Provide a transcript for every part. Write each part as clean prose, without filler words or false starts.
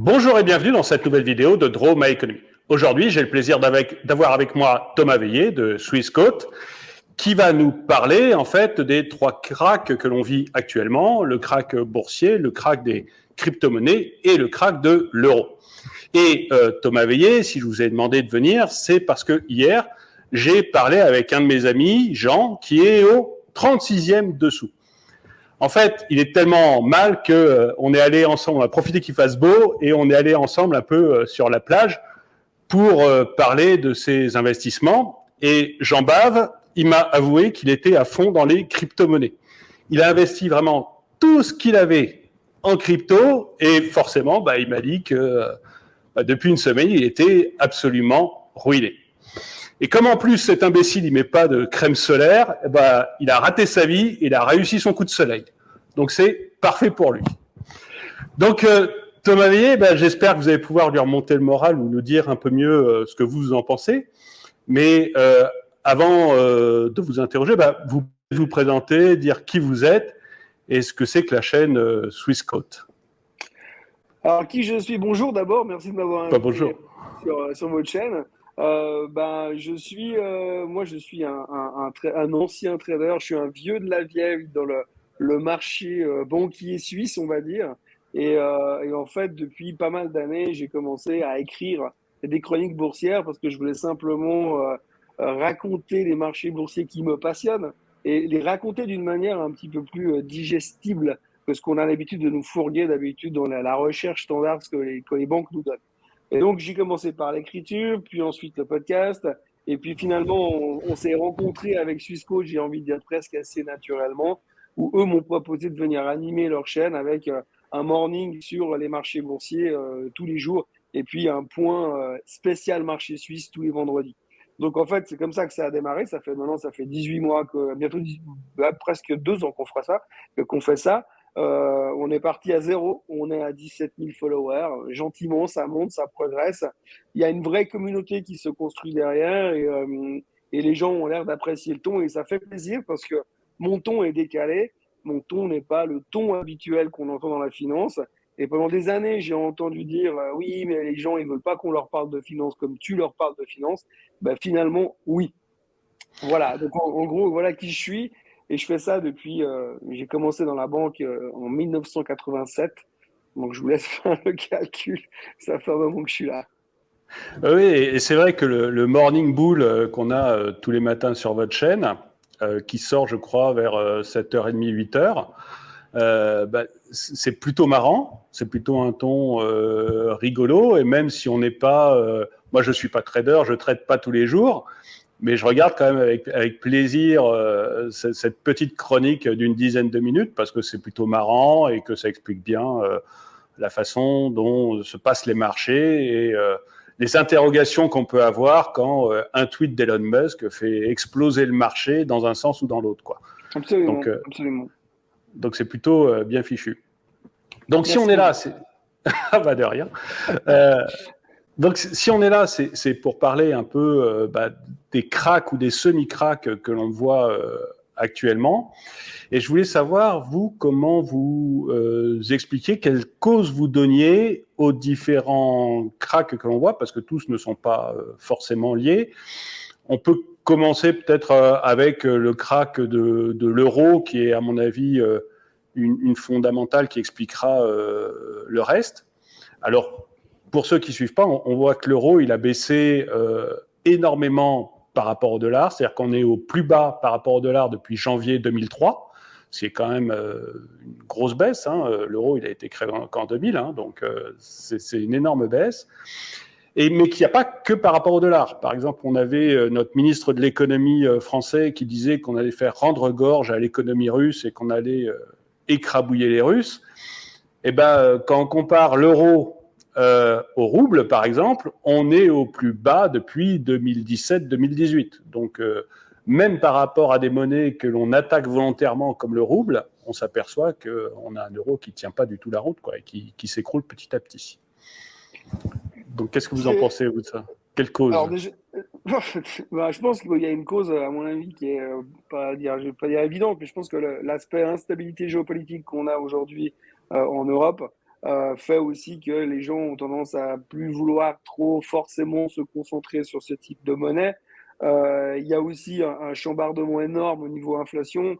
Bonjour et bienvenue dans cette nouvelle vidéo de Draw My Economy. Aujourd'hui, j'ai le plaisir d'avoir avec moi Thomas Veillé de Swissquote qui va nous parler en fait des trois cracks que l'on vit actuellement, le crack boursier, le crack des crypto-monnaies et le crack de l'euro. Et Thomas Veillé, si je vous ai demandé de venir, c'est parce que hier, j'ai parlé avec un de mes amis, Jean, qui est au 36e dessous. En fait, il est tellement mal qu'on est allé ensemble, on a profité qu'il fasse beau et on est allé ensemble un peu sur la plage pour parler de ses investissements. Et Jean Bave, il m'a avoué qu'il était à fond dans les crypto-monnaies. Il a investi vraiment tout ce qu'il avait en crypto et forcément, il m'a dit que depuis une semaine, il était absolument ruiné. Et comme en plus cet imbécile il met pas de crème solaire, il a raté sa vie, il a réussi son coup de soleil. Donc c'est parfait pour lui. Donc Thomas Veillé, j'espère que vous allez pouvoir lui remonter le moral ou nous dire un peu mieux ce que vous en pensez. Mais avant de vous interroger, vous pouvez vous présenter, dire qui vous êtes et ce que c'est que la chaîne Swissquote. Alors, qui je suis? Bonjour d'abord, merci de m'avoir invité Bonjour. sur votre chaîne. Moi, je suis un ancien trader, je suis un vieux de la vieille dans le marché banquier suisse, on va dire. Et en fait, depuis pas mal d'années, j'ai commencé à écrire des chroniques boursières parce que je voulais simplement raconter les marchés boursiers qui me passionnent et les raconter d'une manière un petit peu plus digestible que ce qu'on a l'habitude de nous fourguer d'habitude dans la recherche standard que les banques nous donnent. Et donc, j'ai commencé par l'écriture, puis ensuite le podcast. Et puis finalement, on s'est rencontrés avec Swissquote, j'ai envie de dire presque assez naturellement, où eux m'ont proposé de venir animer leur chaîne avec un morning sur les marchés boursiers tous les jours, et puis un point spécial marché suisse tous les vendredis. Donc en fait, c'est comme ça que ça a démarré. Ça fait 18 mois, presque 2 ans qu'on fera ça, qu'on fait ça. On est parti à zéro, on est à 17 000 followers. Gentiment, ça monte, ça progresse. Il y a une vraie communauté qui se construit derrière et les gens ont l'air d'apprécier le ton et ça fait plaisir parce que mon ton est décalé. Mon ton n'est pas le ton habituel qu'on entend dans la finance. Et pendant des années, j'ai entendu dire oui, mais les gens, ils veulent pas qu'on leur parle de finance comme tu leur parles de finance. Finalement, oui. Voilà. Donc, en gros, voilà qui je suis. Et je fais ça depuis, j'ai commencé dans la banque en 1987. Donc, je vous laisse faire le calcul. Ça fait un moment que je suis là. Oui, et c'est vrai que le Morning Bull qu'on a tous les matins sur votre chaîne, qui sort, je crois, vers 7h30, 8h, c'est plutôt marrant, c'est plutôt un ton rigolo, et même si on n'est pas... moi, je ne suis pas trader, je ne trade pas tous les jours, mais je regarde quand même avec plaisir cette petite chronique d'une dizaine de minutes, parce que c'est plutôt marrant et que ça explique bien la façon dont se passent les marchés et les interrogations qu'on peut avoir quand un tweet d'Elon Musk fait exploser le marché dans un sens ou dans l'autre, quoi. Absolument, absolument. Donc c'est plutôt bien fichu. Donc Merci. Si on est là, c'est de rien. Donc si on est là, c'est pour parler un peu des cracks ou des semi-cracks que l'on voit actuellement. Et je voulais savoir, vous, comment vous expliquez, quelles causes vous donniez aux différents cracks que l'on voit, parce que tous ne sont pas forcément liés. On peut commencer peut-être avec le crack de l'euro, qui est à mon avis une fondamentale qui expliquera le reste. Alors, pour ceux qui ne suivent pas, on voit que l'euro, il a baissé énormément par rapport au dollar, c'est-à-dire qu'on est au plus bas par rapport au dollar depuis janvier 2003, c'est quand même une grosse baisse. L'euro, il a été créé qu'en 2000, donc c'est une énorme baisse. Mais qu'il n'y a pas que par rapport au dollar. Par exemple, on avait notre ministre de l'économie français qui disait qu'on allait faire rendre gorge à l'économie russe et qu'on allait écrabouiller les Russes. Et quand on compare l'euro au rouble, par exemple, on est au plus bas depuis 2017-2018. Donc, même par rapport à des monnaies que l'on attaque volontairement comme le rouble, on s'aperçoit qu'on a un euro qui ne tient pas du tout la route, quoi, et qui s'écroule petit à petit. Donc, qu'est-ce que vous en pensez, vous, de ça? Quelle cause? Alors, déjà, je pense qu'il y a une cause, à mon avis, qui est, je vais pas dire évidente, mais je pense que l'aspect instabilité géopolitique qu'on a aujourd'hui en Europe fait aussi que les gens ont tendance à plus vouloir trop forcément se concentrer sur ce type de monnaie. Il y a aussi un chambardement énorme au niveau inflation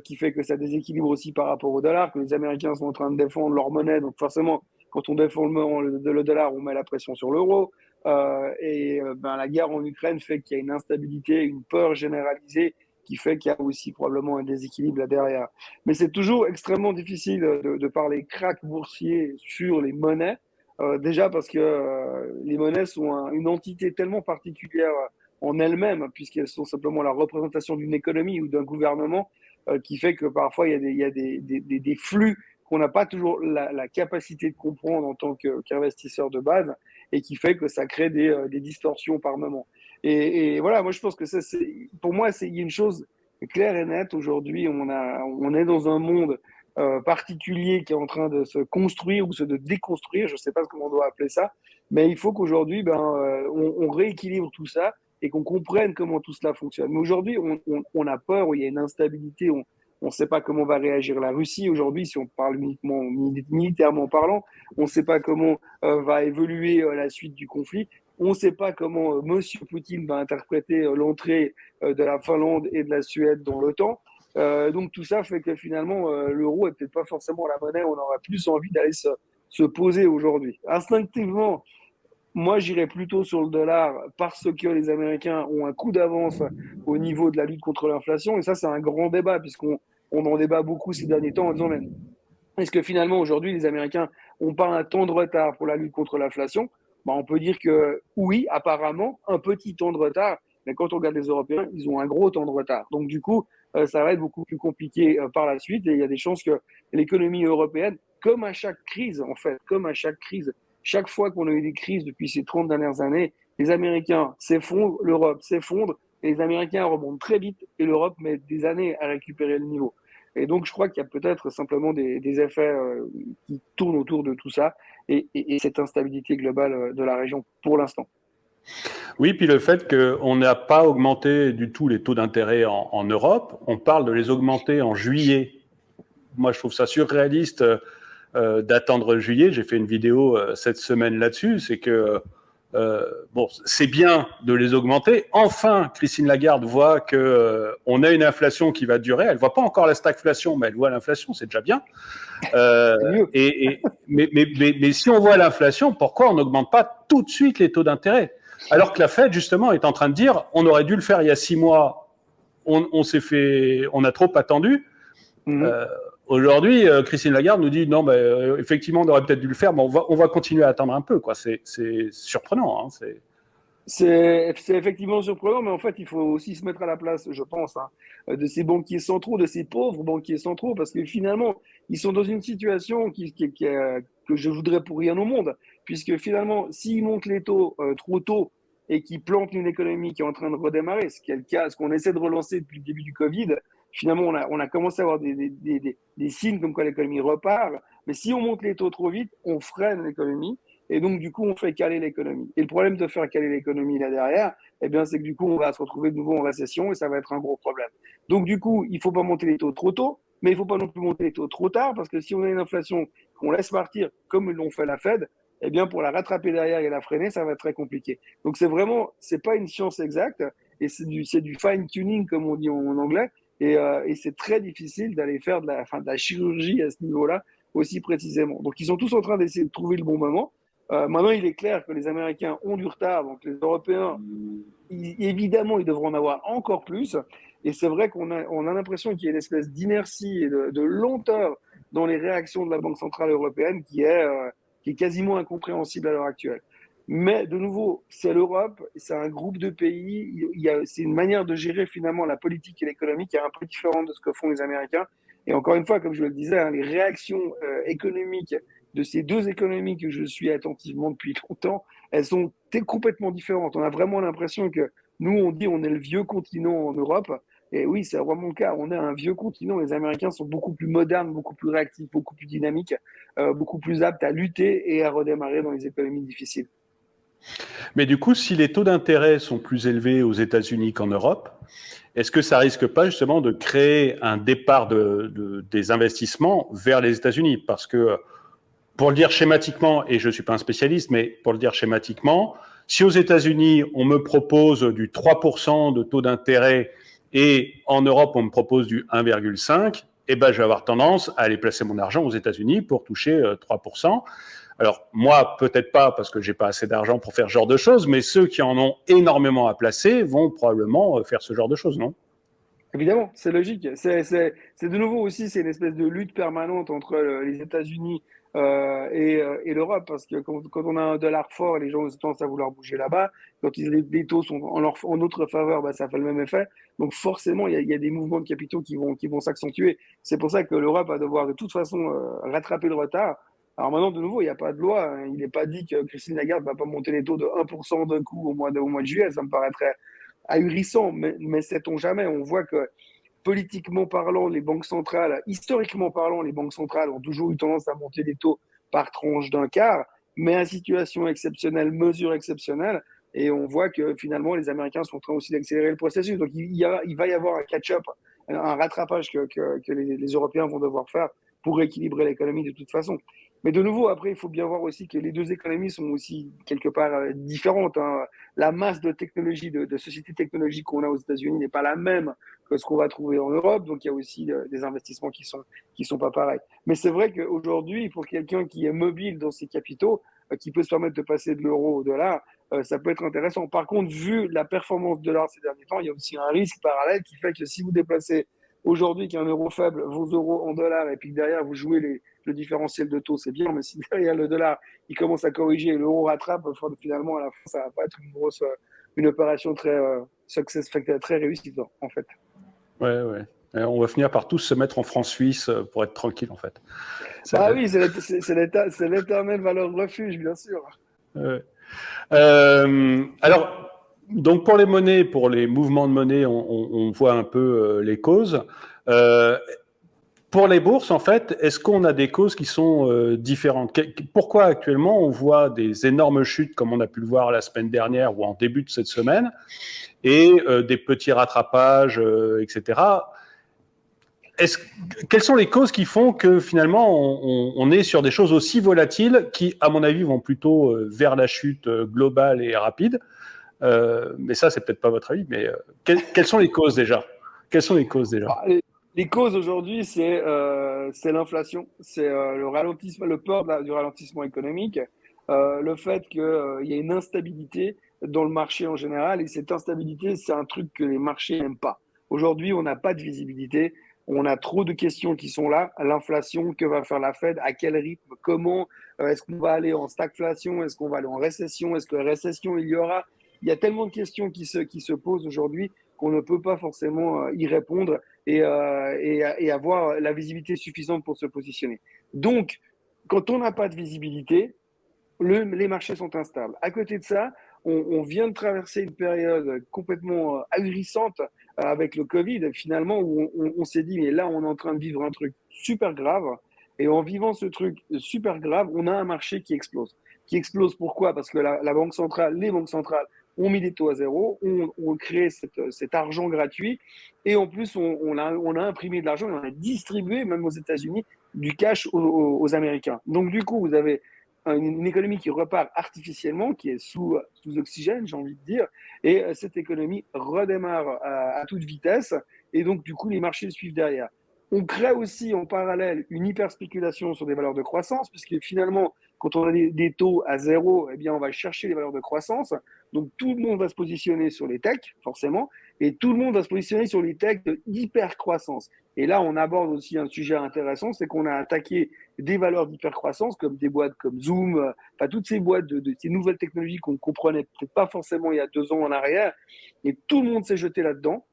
qui fait que ça déséquilibre aussi par rapport au dollar, que les Américains sont en train de défendre leur monnaie. Donc forcément, quand on défend le dollar, on met la pression sur l'euro. La guerre en Ukraine fait qu'il y a une instabilité, une peur généralisée qui fait qu'il y a aussi probablement un déséquilibre là derrière. Mais c'est toujours extrêmement difficile de parler crack boursier sur les monnaies, déjà parce que les monnaies sont une entité tellement particulière en elles-mêmes, puisqu'elles sont simplement la représentation d'une économie ou d'un gouvernement, qui fait que parfois il y a des flux qu'on n'a pas toujours la capacité de comprendre en tant qu'investisseur de base, et qui fait que ça crée des distorsions par moment. Et voilà, moi je pense que pour moi, il y a une chose claire et nette. Aujourd'hui, on est dans un monde particulier qui est en train de se construire ou de déconstruire, je ne sais pas comment on doit appeler ça, mais il faut qu'aujourd'hui, on rééquilibre tout ça et qu'on comprenne comment tout cela fonctionne. Mais aujourd'hui, on a peur, il y a une instabilité, on ne sait pas comment va réagir la Russie aujourd'hui, si on parle uniquement militairement parlant. On ne sait pas comment va évoluer la suite du conflit. On ne sait pas comment Monsieur Poutine va interpréter l'entrée de la Finlande et de la Suède dans l'OTAN. Donc tout ça fait que finalement, l'euro est peut-être pas forcément la monnaie où on aurait plus envie d'aller se poser aujourd'hui. Instinctivement, moi, j'irais plutôt sur le dollar parce que les Américains ont un coup d'avance au niveau de la lutte contre l'inflation. Et ça, c'est un grand débat, puisqu'on en débat beaucoup ces derniers temps en disant, mais est-ce que finalement, aujourd'hui, les Américains n'ont pas un temps de retard pour la lutte contre l'inflation? On peut dire que oui, apparemment, un petit temps de retard. Mais quand on regarde les Européens, ils ont un gros temps de retard. Donc, du coup, ça va être beaucoup plus compliqué par la suite. Et il y a des chances que l'économie européenne, comme à chaque crise, en fait, comme à chaque crise, chaque fois qu'on a eu des crises depuis ces 30 dernières années, les Américains s'effondrent, l'Europe s'effondre, et les Américains remontent très vite, et l'Europe met des années à récupérer le niveau. Et donc, je crois qu'il y a peut-être simplement des effets qui tournent autour de tout ça et cette instabilité globale de la région pour l'instant. Oui, puis le fait qu'on n'a pas augmenté du tout les taux d'intérêt en Europe, on parle de les augmenter en juillet. Moi, je trouve ça surréaliste d'attendre juillet. J'ai fait une vidéo cette semaine là-dessus. C'est que bon, c'est bien de les augmenter. Enfin, Christine Lagarde voit qu'on a une inflation qui va durer. Elle ne voit pas encore la stagflation, mais elle voit l'inflation, c'est déjà bien. Mais si on voit l'inflation, pourquoi on n'augmente pas tout de suite les taux d'intérêt? Alors que la Fed, justement, est en train de dire on aurait dû le faire il y a 6 mois, on a trop attendu. Aujourd'hui, Christine Lagarde nous dit non, effectivement, on aurait peut-être dû le faire, mais on va continuer à attendre un peu. C'est surprenant. Hein, c'est effectivement surprenant, mais en fait, il faut aussi se mettre à la place, je pense, de ces banquiers centraux, de ces pauvres banquiers centraux, parce que finalement, ils sont dans une situation que je voudrais pour rien au monde, puisque finalement, s'ils montent les taux trop tôt et qu'ils plantent une économie qui est en train de redémarrer, ce qui est le cas, ce qu'on essaie de relancer depuis le début du Covid, finalement, on a commencé à avoir des signes comme quoi l'économie repart, mais si on monte les taux trop vite, on freine l'économie. Et donc, du coup, on fait caler l'économie. Et le problème de faire caler l'économie là derrière, c'est que du coup, on va se retrouver de nouveau en récession et ça va être un gros problème. Donc, du coup, il ne faut pas monter les taux trop tôt, mais il ne faut pas non plus monter les taux trop tard parce que si on a une inflation qu'on laisse partir comme l'ont fait la Fed, pour la rattraper derrière et la freiner, ça va être très compliqué. Donc, c'est pas une science exacte et c'est du fine tuning, comme on dit en anglais. Et c'est très difficile d'aller faire de la chirurgie à ce niveau-là aussi précisément. Donc, ils sont tous en train d'essayer de trouver le bon moment. Maintenant, il est clair que les Américains ont du retard, donc les Européens, évidemment, ils devront en avoir encore plus. Et c'est vrai qu'on a l'impression qu'il y a une espèce d'inertie et de lenteur dans les réactions de la Banque Centrale Européenne qui est quasiment incompréhensible à l'heure actuelle. Mais de nouveau, c'est l'Europe, c'est un groupe de pays, c'est une manière de gérer finalement la politique et l'économie qui est un peu différente de ce que font les Américains. Et encore une fois, comme je le disais, les réactions économiques de ces deux économies que je suis attentivement depuis longtemps, elles sont complètement différentes. On a vraiment l'impression que nous, on dit on est le vieux continent en Europe. Et oui, c'est vraiment le cas. On est un vieux continent. Les Américains sont beaucoup plus modernes, beaucoup plus réactifs, beaucoup plus dynamiques, beaucoup plus aptes à lutter et à redémarrer dans les économies difficiles. Mais du coup, si les taux d'intérêt sont plus élevés aux États-Unis qu'en Europe, est-ce que ça risque pas justement de créer un départ des investissements vers les États-Unis? Parce que pour le dire schématiquement, et je ne suis pas un spécialiste, mais pour le dire schématiquement, si aux États-Unis, on me propose du 3% de taux d'intérêt et en Europe, on me propose du 1,5, eh ben, je vais avoir tendance à aller placer mon argent aux États-Unis pour toucher 3%. Alors, moi, peut-être pas, parce que j'ai pas assez d'argent pour faire ce genre de choses, mais ceux qui en ont énormément à placer vont probablement faire ce genre de choses, non? Évidemment, c'est logique. C'est de nouveau aussi, c'est une espèce de lutte permanente entre les États-Unis et l'Europe, parce que quand on a un dollar fort, les gens ont tendance à vouloir bouger là-bas. Quand les taux sont en notre faveur, bah, ça fait le même effet. Donc forcément, il y a des mouvements de capitaux qui vont s'accentuer. C'est pour ça que l'Europe va devoir de toute façon rattraper le retard. Alors maintenant, de nouveau, il n'y a pas de loi, hein. Il n'est pas dit que Christine Lagarde va pas monter les taux de 1% d'un coup au mois de juillet. Ça me paraîtrait ahurissant, mais sait-on jamais. On voit que politiquement parlant, les banques centrales, historiquement parlant, les banques centrales ont toujours eu tendance à monter les taux par tranche d'un quart, mais à situation exceptionnelle, mesure exceptionnelle. Et on voit que finalement, les Américains sont en train aussi d'accélérer le processus. Donc il va y avoir un catch-up, un rattrapage que les Européens vont devoir faire pour rééquilibrer l'économie de toute façon. Mais de nouveau, après, il faut bien voir aussi que les deux économies sont aussi quelque part différentes, hein. La masse de technologie, de sociétés technologiques qu'on a aux États-Unis n'est pas la même que ce qu'on va trouver en Europe. Donc, il y a aussi des investissements qui sont pas pareils. Mais c'est vrai qu'aujourd'hui, pour quelqu'un qui est mobile dans ses capitaux, qui peut se permettre de passer de l'euro au dollar, ça peut être intéressant. Par contre, vu la performance de l'or ces derniers temps, il y a aussi un risque parallèle qui fait que si vous déplacez aujourd'hui qu'un euro faible, vos euros en dollars, et puis que derrière vous jouez le différentiel de taux, c'est bien, mais si derrière le dollar, il commence à corriger et l'euro rattrape, finalement, à la fin, ça va pas être une opération très success factor, très réussie, en fait. Ouais, ouais. Et on va finir par tous se mettre en franc-suisse pour être tranquille, en fait. Bah oui, c'est l'éternelle valeur refuge, bien sûr. Ouais. Alors, donc pour les monnaies, pour les mouvements de monnaie, on voit un peu les causes. Pour les bourses, en fait, est-ce qu'on a des causes qui sont différentes? Pourquoi actuellement on voit des énormes chutes comme on a pu le voir la semaine dernière ou en début de cette semaine et des petits rattrapages, etc. Quelles sont les causes qui font que finalement on est sur des choses aussi volatiles qui, à mon avis, vont plutôt vers la chute globale et rapide? Mais ça, c'est peut-être pas votre avis, mais quelles sont les causes déjà? Quelles sont les causes déjà? Ah, les causes aujourd'hui, c'est l'inflation, c'est le ralentissement, le peur du ralentissement économique, le fait qu'il y ait une instabilité dans le marché en général, et cette instabilité, c'est un truc que les marchés n'aiment pas. Aujourd'hui, on n'a pas de visibilité, on a trop de questions qui sont là. L'inflation, que va faire la Fed, à quel rythme, comment, est-ce qu'on va aller en stagflation, est-ce qu'on va aller en récession, est-ce que récession il y aura? Il y a tellement de questions qui se posent aujourd'hui qu'on ne peut pas forcément y répondre et avoir la visibilité suffisante pour se positionner. Donc, quand on n'a pas de visibilité, les marchés sont instables. À côté de ça, on vient de traverser une période complètement ahurissante avec le Covid, finalement, où on s'est dit, mais là, on est en train de vivre un truc super grave. Et en vivant ce truc super grave, on a un marché qui explose. Qui explose pourquoi? Parce que la banque centrale, les banques centrales ont mis des taux à zéro, on crée cet argent gratuit, et en plus, on a imprimé de l'argent et on a distribué, même aux États-Unis, du cash aux Américains. Donc, du coup, vous avez une économie qui repart artificiellement, qui est sous oxygène, j'ai envie de dire, et cette économie redémarre à toute vitesse, et donc du coup les marchés suivent derrière. On crée aussi en parallèle une hyperspéculation sur des valeurs de croissance, puisque finalement, quand on a des taux à zéro, eh bien on va chercher les valeurs de croissance, donc tout le monde va se positionner sur les techs, forcément, et tout le monde va se positionner sur les techs de hypercroissance. Et là, on aborde aussi un sujet intéressant, c'est qu'on a attaqué des valeurs d'hypercroissance, comme des boîtes comme Zoom, enfin toutes ces boîtes de ces nouvelles technologies qu'on ne comprenait peut-être pas forcément il y a 2 ans en arrière, et tout le monde s'est jeté là-dedans.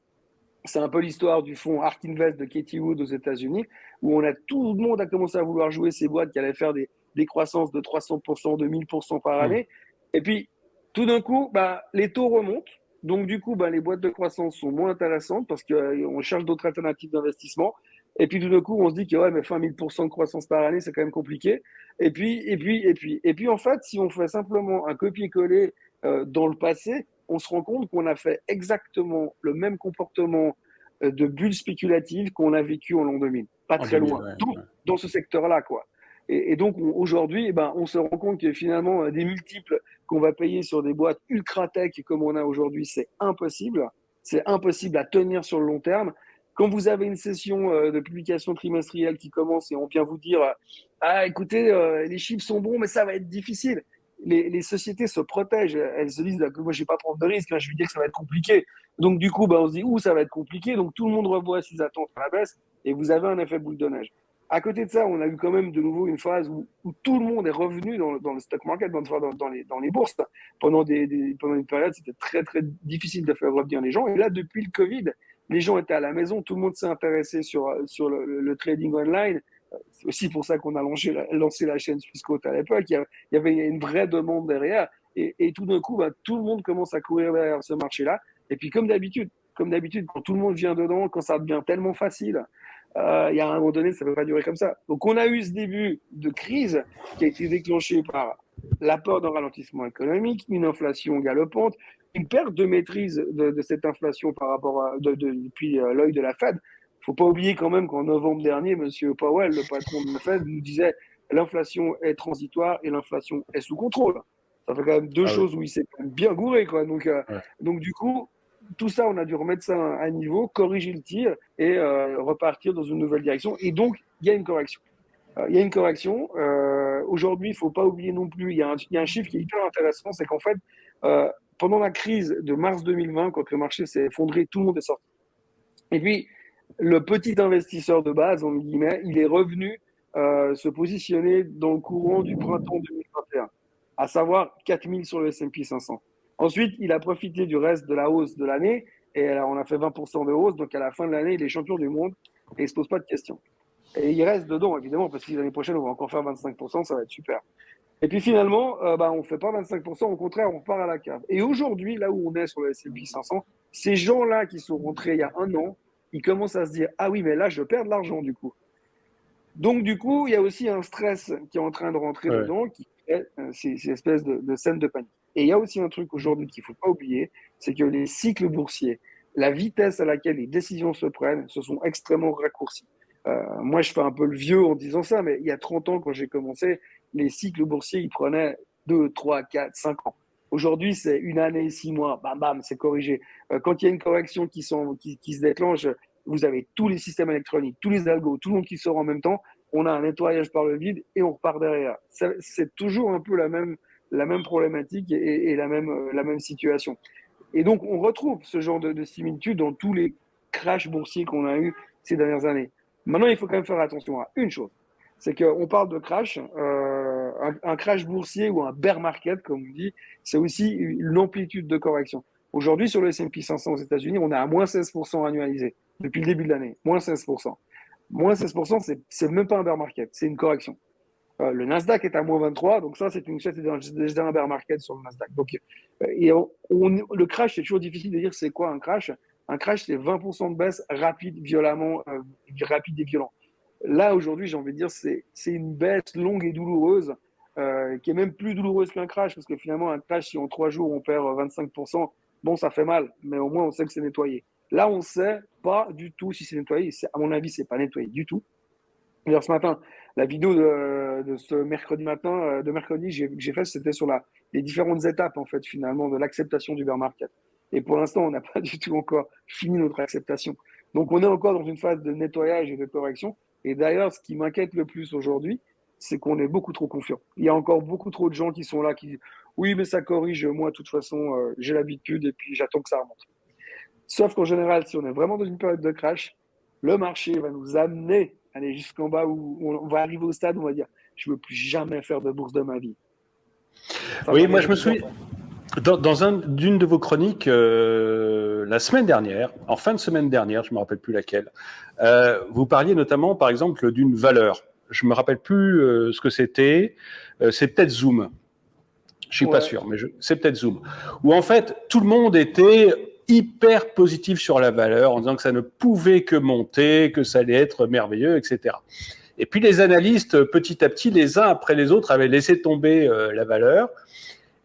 C'est un peu l'histoire du fonds Ark Invest de Katie Wood aux États-Unis, où tout le monde a commencé à vouloir jouer ces boîtes qui allaient faire des croissances de 300%, de 1000% par année. Et puis, tout d'un coup, bah, les taux remontent. Donc, du coup, bah, les boîtes de croissance sont moins intéressantes parce qu'on cherche d'autres alternatives d'investissement. Et puis, tout d'un coup, on se dit que ouais, mais fin 1000% de croissance par année, c'est quand même compliqué. Et puis, en fait, si on fait simplement un copier-coller dans le passé, on se rend compte qu'on a fait exactement le même comportement de bulle spéculative qu'on a vécu en l'an 2000. Pas En très 2000, loin. ouais, Tout ouais. dans ce secteur-là, quoi. Et donc, aujourd'hui, on se rend compte que finalement, des multiples qu'on va payer sur des boîtes ultra-tech comme on a aujourd'hui, c'est impossible. C'est impossible à tenir sur le long terme. Quand vous avez une session de publication trimestrielle qui commence et on vient vous dire ah, écoutez, les chiffres sont bons, mais ça va être difficile. Les sociétés se protègent. Elles se disent que moi, je ne vais pas prendre de risque. Hein, je vais dire que ça va être compliqué. Donc, du coup, on se dit, ça va être compliqué. Donc, tout le monde revoit ses attentes à la baisse et vous avez un effet boule de neige. À côté de ça, on a eu quand même de nouveau une phase où tout le monde est revenu dans le stock market, dans les bourses. Pendant une période, c'était très, très difficile de faire revenir les gens. Et là, depuis le Covid, les gens étaient à la maison. Tout le monde s'est intéressé sur le trading online. C'est aussi pour ça qu'on a lancé la chaîne Swissquote à l'époque. Il y avait une vraie demande derrière. Et tout d'un coup, tout le monde commence à courir derrière ce marché-là. Et puis, comme d'habitude, quand tout le monde vient dedans, quand ça devient tellement facile, il y a un moment donné, ça ne peut pas durer comme ça. Donc, on a eu ce début de crise qui a été déclenché par la peur d'un ralentissement économique, une inflation galopante, une perte de maîtrise de cette inflation par rapport depuis l'œil de la Fed. Il ne faut pas oublier quand même qu'en novembre dernier, M. Powell, le patron de la Fed, nous disait l'inflation est transitoire et l'inflation est sous contrôle. Ça fait quand même deux choses où il s'est quand même bien gouré, quoi. Donc, du coup, tout ça, on a dû remettre ça à niveau, corriger le tir et repartir dans une nouvelle direction. Et donc, il y a une correction. Aujourd'hui, il ne faut pas oublier non plus, il y a un chiffre qui est hyper intéressant, c'est qu'en fait, pendant la crise de mars 2020, quand le marché s'est effondré, tout le monde est sorti. Et puis, le petit investisseur de base, entre guillemets, il est revenu se positionner dans le courant du printemps 2021, à savoir 4000 sur le S&P 500. Ensuite, il a profité du reste de la hausse de l'année, et alors on a fait 20% de hausse, donc à la fin de l'année, il est champion du monde, et il ne se pose pas de questions. Et il reste dedans, évidemment, parce que l'année prochaine, on va encore faire 25%, ça va être super. Et puis finalement, on ne fait pas 25%, au contraire, on repart à la cave. Et aujourd'hui, là où on est sur le S&P 500, ces gens-là qui sont rentrés il y a un an, ils commencent à se dire « Ah oui, mais là, je perds de l'argent, du coup ». Donc, du coup, il y a aussi un stress qui est en train de rentrer dedans, qui est ces espèces de scène de panique. Et il y a aussi un truc aujourd'hui qu'il ne faut pas oublier, c'est que les cycles boursiers, la vitesse à laquelle les décisions se prennent, se sont extrêmement raccourcis. Moi, je fais un peu le vieux en disant ça, mais il y a 30 ans, quand j'ai commencé, les cycles boursiers, ils prenaient 2, 3, 4, 5 ans. Aujourd'hui, c'est une année, 6 mois, bam, bam, c'est corrigé. Quand il y a une correction qui se déclenche, vous avez tous les systèmes électroniques, tous les algos, tout le monde qui sort en même temps. On a un nettoyage par le vide et on repart derrière. C'est toujours un peu la même problématique et la même situation. Et donc, on retrouve ce genre de similitude dans tous les crashs boursiers qu'on a eu ces dernières années. Maintenant, il faut quand même faire attention à une chose. C'est qu'on parle de crash, un crash boursier ou un bear market, comme on dit, c'est aussi une amplitude de correction. Aujourd'hui, sur le S&P 500 aux États-Unis, on est à moins 16% annualisé depuis le début de l'année. Moins 16%. Moins 16%, c'est même pas un bear market, c'est une correction. Le Nasdaq est à moins 23, donc ça, c'est déjà un bear market sur le Nasdaq. Donc, le crash, c'est toujours difficile de dire c'est quoi un crash. Un crash, c'est 20% de baisse rapide, rapide et violent. Là, aujourd'hui, j'ai envie de dire, c'est une baisse longue et douloureuse, qui est même plus douloureuse qu'un crash, parce que finalement, un crash, si en 3 jours, on perd 25%, bon, ça fait mal, mais au moins, on sait que c'est nettoyé. Là, on ne sait pas du tout si c'est nettoyé. À mon avis, ce n'est pas nettoyé du tout. D'ailleurs, ce matin, la vidéo de ce mercredi matin, j'ai fait, c'était sur les différentes étapes, en fait, finalement, de l'acceptation du bear market. Et pour l'instant, on n'a pas du tout encore fini notre acceptation. Donc, on est encore dans une phase de nettoyage et de correction. Et d'ailleurs, ce qui m'inquiète le plus aujourd'hui, c'est qu'on est beaucoup trop confiant. Il y a encore beaucoup trop de gens qui sont là, qui disent « Oui, mais ça corrige, moi, de toute façon, j'ai l'habitude et puis j'attends que ça remonte. » Sauf qu'en général, si on est vraiment dans une période de crash, le marché va nous amener à aller jusqu'en bas où on va arriver au stade où on va dire « Je ne veux plus jamais faire de bourse de ma vie. » Oui, moi je me souviens, d'une de vos chroniques, la semaine dernière, en fin de semaine dernière, je ne me rappelle plus laquelle, vous parliez notamment, par exemple, d'une valeur. Je ne me rappelle plus ce que c'était. C'est peut-être Zoom. Je ne suis pas sûr, mais c'est peut-être Zoom. Où en fait, tout le monde était hyper positif sur la valeur, en disant que ça ne pouvait que monter, que ça allait être merveilleux, etc. Et puis les analystes, petit à petit, les uns après les autres, avaient laissé tomber la valeur.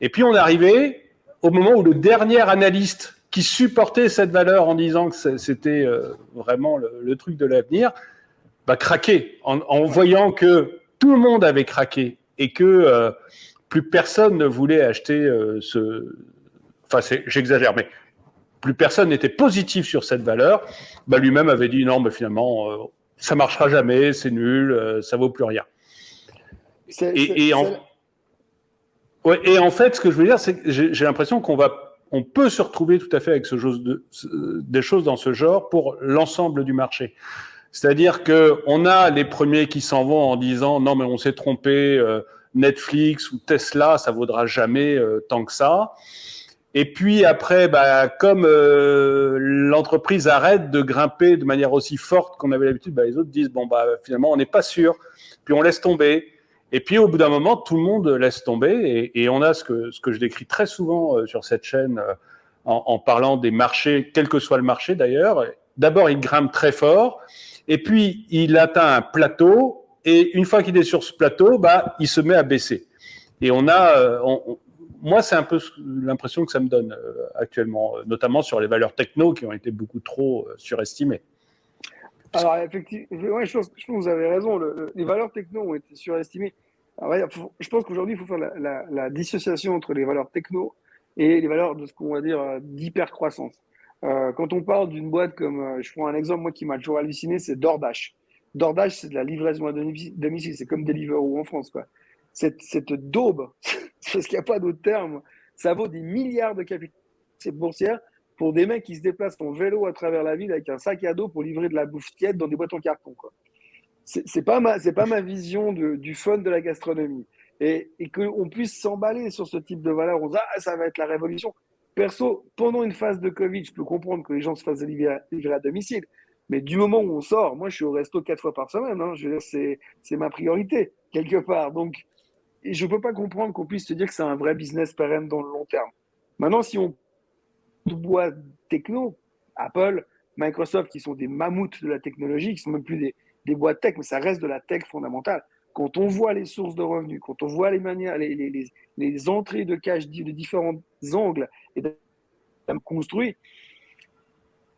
Et puis on est arrivé au moment où le dernier analyste qui supportait cette valeur en disant que c'était vraiment le truc de l'avenir, craquer en voyant que tout le monde avait craqué et que plus personne ne voulait acheter Enfin, j'exagère, mais plus personne n'était positif sur cette valeur, bah lui-même avait dit non, mais finalement, ça marchera jamais, c'est nul, ça vaut plus rien. Et en fait, ce que je veux dire, c'est que j'ai l'impression on peut se retrouver tout à fait avec des choses dans ce genre pour l'ensemble du marché. C'est-à-dire qu'on a les premiers qui s'en vont en disant non, mais on s'est trompé, Netflix ou Tesla, ça vaudra jamais tant que ça. Et puis après, bah, comme l'entreprise arrête de grimper de manière aussi forte qu'on avait l'habitude, bah, les autres disent bon, bah, finalement, on n'est pas sûr, puis on laisse tomber. Et puis au bout d'un moment, tout le monde laisse tomber et on a ce que je décris très souvent sur cette chaîne en parlant des marchés, quel que soit le marché d'ailleurs. D'abord, il grimpe très fort et puis il atteint un plateau et une fois qu'il est sur ce plateau, bah, il se met à baisser. Et moi, c'est un peu l'impression que ça me donne actuellement, notamment sur les valeurs techno qui ont été beaucoup trop surestimées. Alors, effectivement, ouais, je pense que vous avez raison. Les valeurs techno ont été surestimées. Alors, ouais, je pense qu'aujourd'hui, il faut faire la dissociation entre les valeurs techno et les valeurs de ce qu'on va dire d'hypercroissance. Quand on parle d'une boîte comme, je prends un exemple, moi, qui m'a toujours halluciné, c'est DoorDash. DoorDash, c'est de la livraison à domicile. C'est comme Deliveroo en France, quoi. Cette daube, parce qu'il n'y a pas d'autre terme, ça vaut des milliards de capitaux boursières pour des mecs qui se déplacent en vélo à travers la ville avec un sac à dos pour livrer de la bouffe tiède dans des boîtes en carton, quoi. C'est pas ma vision du fun de la gastronomie. Et qu'on puisse s'emballer sur ce type de valeur, on se dit, ah, ça va être la révolution. Perso, pendant une phase de Covid, je peux comprendre que les gens se fassent livrer à domicile. Mais du moment où on sort, moi, je suis au resto 4 fois par semaine. Hein, je veux dire, c'est ma priorité, quelque part. Donc, et je peux pas comprendre qu'on puisse se dire que c'est un vrai business pérenne dans le long terme. Maintenant, si on boîtes techno, Apple, Microsoft, qui sont des mammouths de la technologie, qui sont même plus des boîtes tech, mais ça reste de la tech fondamentale. Quand on voit les sources de revenus, quand on voit les manières, les entrées de cash de différents angles et de construit,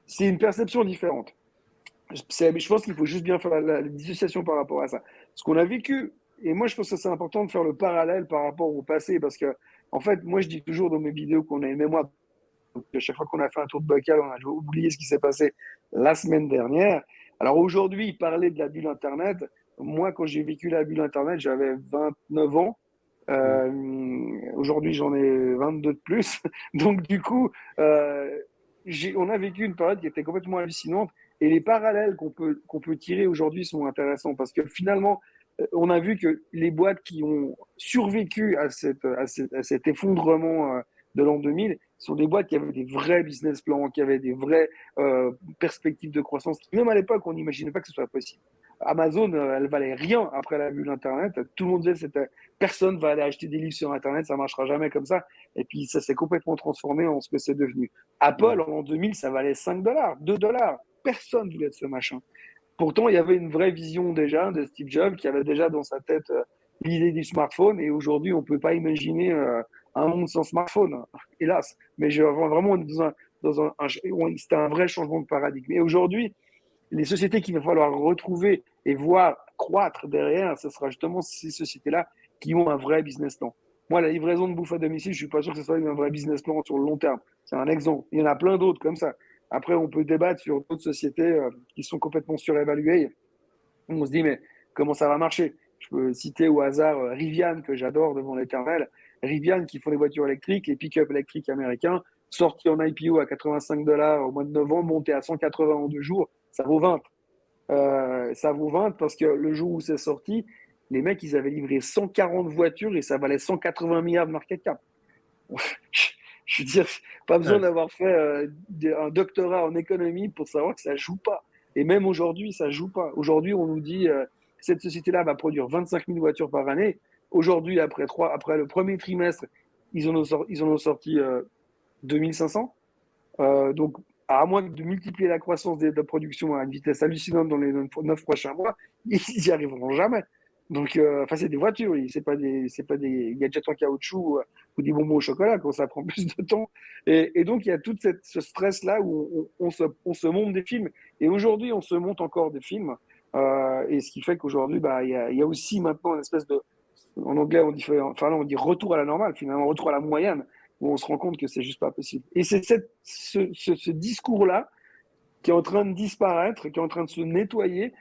c'est une perception différente. Je pense qu'il faut juste bien faire la dissociation par rapport à ça. Ce qu'on a vécu, et moi je pense que c'est important de faire le parallèle par rapport au passé, parce que, en fait, moi je dis toujours dans mes vidéos qu'on a une mémoire. Donc, à chaque fois qu'on a fait un tour de bocal, on a oublié ce qui s'est passé la semaine dernière. Alors aujourd'hui, parler de la bulle Internet, moi, quand j'ai vécu la bulle Internet, j'avais 29 ans. Aujourd'hui, j'en ai 22 de plus. Donc, du coup, on a vécu une période qui était complètement hallucinante. Et les parallèles qu'on peut tirer aujourd'hui sont intéressants parce que finalement, on a vu que les boîtes qui ont survécu à cet effondrement de l'an 2000 sont des boîtes qui avaient des vrais business plans, qui avaient des vraies perspectives de croissance. Même à l'époque, on n'imaginait pas que ce soit possible. Amazon, elle valait rien après la bulle Internet. Tout le monde disait personne va aller acheter des livres sur Internet, ça marchera jamais comme ça. Et puis ça s'est complètement transformé en ce que c'est devenu. Apple, en 2000, ça valait 5 dollars, 2 dollars. Personne voulait de ce machin. Pourtant, il y avait une vraie vision déjà de Steve Jobs qui avait déjà dans sa tête l'idée du smartphone. Et aujourd'hui, on ne peut pas imaginer un monde sans smartphone, hélas. Mais vraiment c'était un vrai changement de paradigme. Et aujourd'hui, les sociétés qu'il va falloir retrouver et voir croître derrière, ce sera justement ces sociétés-là qui ont un vrai business plan. Moi, la livraison de bouffe à domicile, je suis pas sûr que ce soit un vrai business plan sur le long terme. C'est un exemple. Il y en a plein d'autres comme ça. Après, on peut débattre sur d'autres sociétés qui sont complètement surévaluées. On se dit, mais comment ça va marcher? Je peux citer au hasard Rivian, que j'adore devant l'éternel. Rivian qui font des voitures électriques, les pick-up électriques américains, sortis en IPO à 85 dollars au mois de novembre, montés à 180 en 2 jours, ça vaut 20. Ça vaut 20 parce que le jour où c'est sorti, les mecs, ils avaient livré 140 voitures et ça valait 180 milliards de market cap. Je veux dire, pas besoin d'avoir fait un doctorat en économie pour savoir que ça joue pas. Et même aujourd'hui, ça joue pas. Aujourd'hui, on nous dit cette société-là va produire 25 000 voitures par année. Aujourd'hui, après le premier trimestre, ils en ont sorti 2500. Donc, à moins de multiplier la croissance de la production à une vitesse hallucinante dans les 9 prochains mois, ils n'y arriveront jamais. Donc, c'est des voitures, c'est pas des gadgets en caoutchouc ou des bonbons au chocolat, quand ça prend plus de temps. Et donc, il y a tout ce stress-là où on se monte des films. Et aujourd'hui, on se monte encore des films Et ce qui fait qu'aujourd'hui, il y a aussi maintenant une espèce de, en anglais, on dit retour à la normale, finalement, retour à la moyenne, où on se rend compte que c'est juste pas possible. Et c'est ce discours-là qui est en train de disparaître, qui est en train de se nettoyer,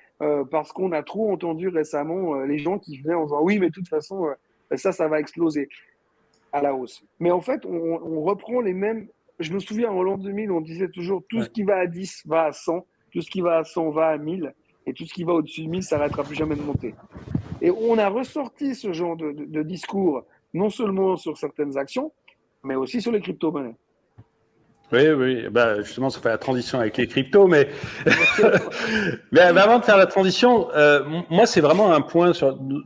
parce qu'on a trop entendu récemment les gens qui venaient en disant oui, mais de toute façon, ça va exploser à la hausse. Mais en fait, on reprend les mêmes. Je me souviens, en l'an 2000, on disait toujours tout ce qui va à 10 va à 100, tout ce qui va à 100 va à 1000, et tout ce qui va au-dessus de 1000 ça n'arrêtera plus jamais de monter. Et on a ressorti ce genre de discours, non seulement sur certaines actions, mais aussi sur les crypto-monnaies. Oui, justement, ça fait la transition avec les cryptos, mais, mais avant de faire la transition, moi, c'est vraiment un point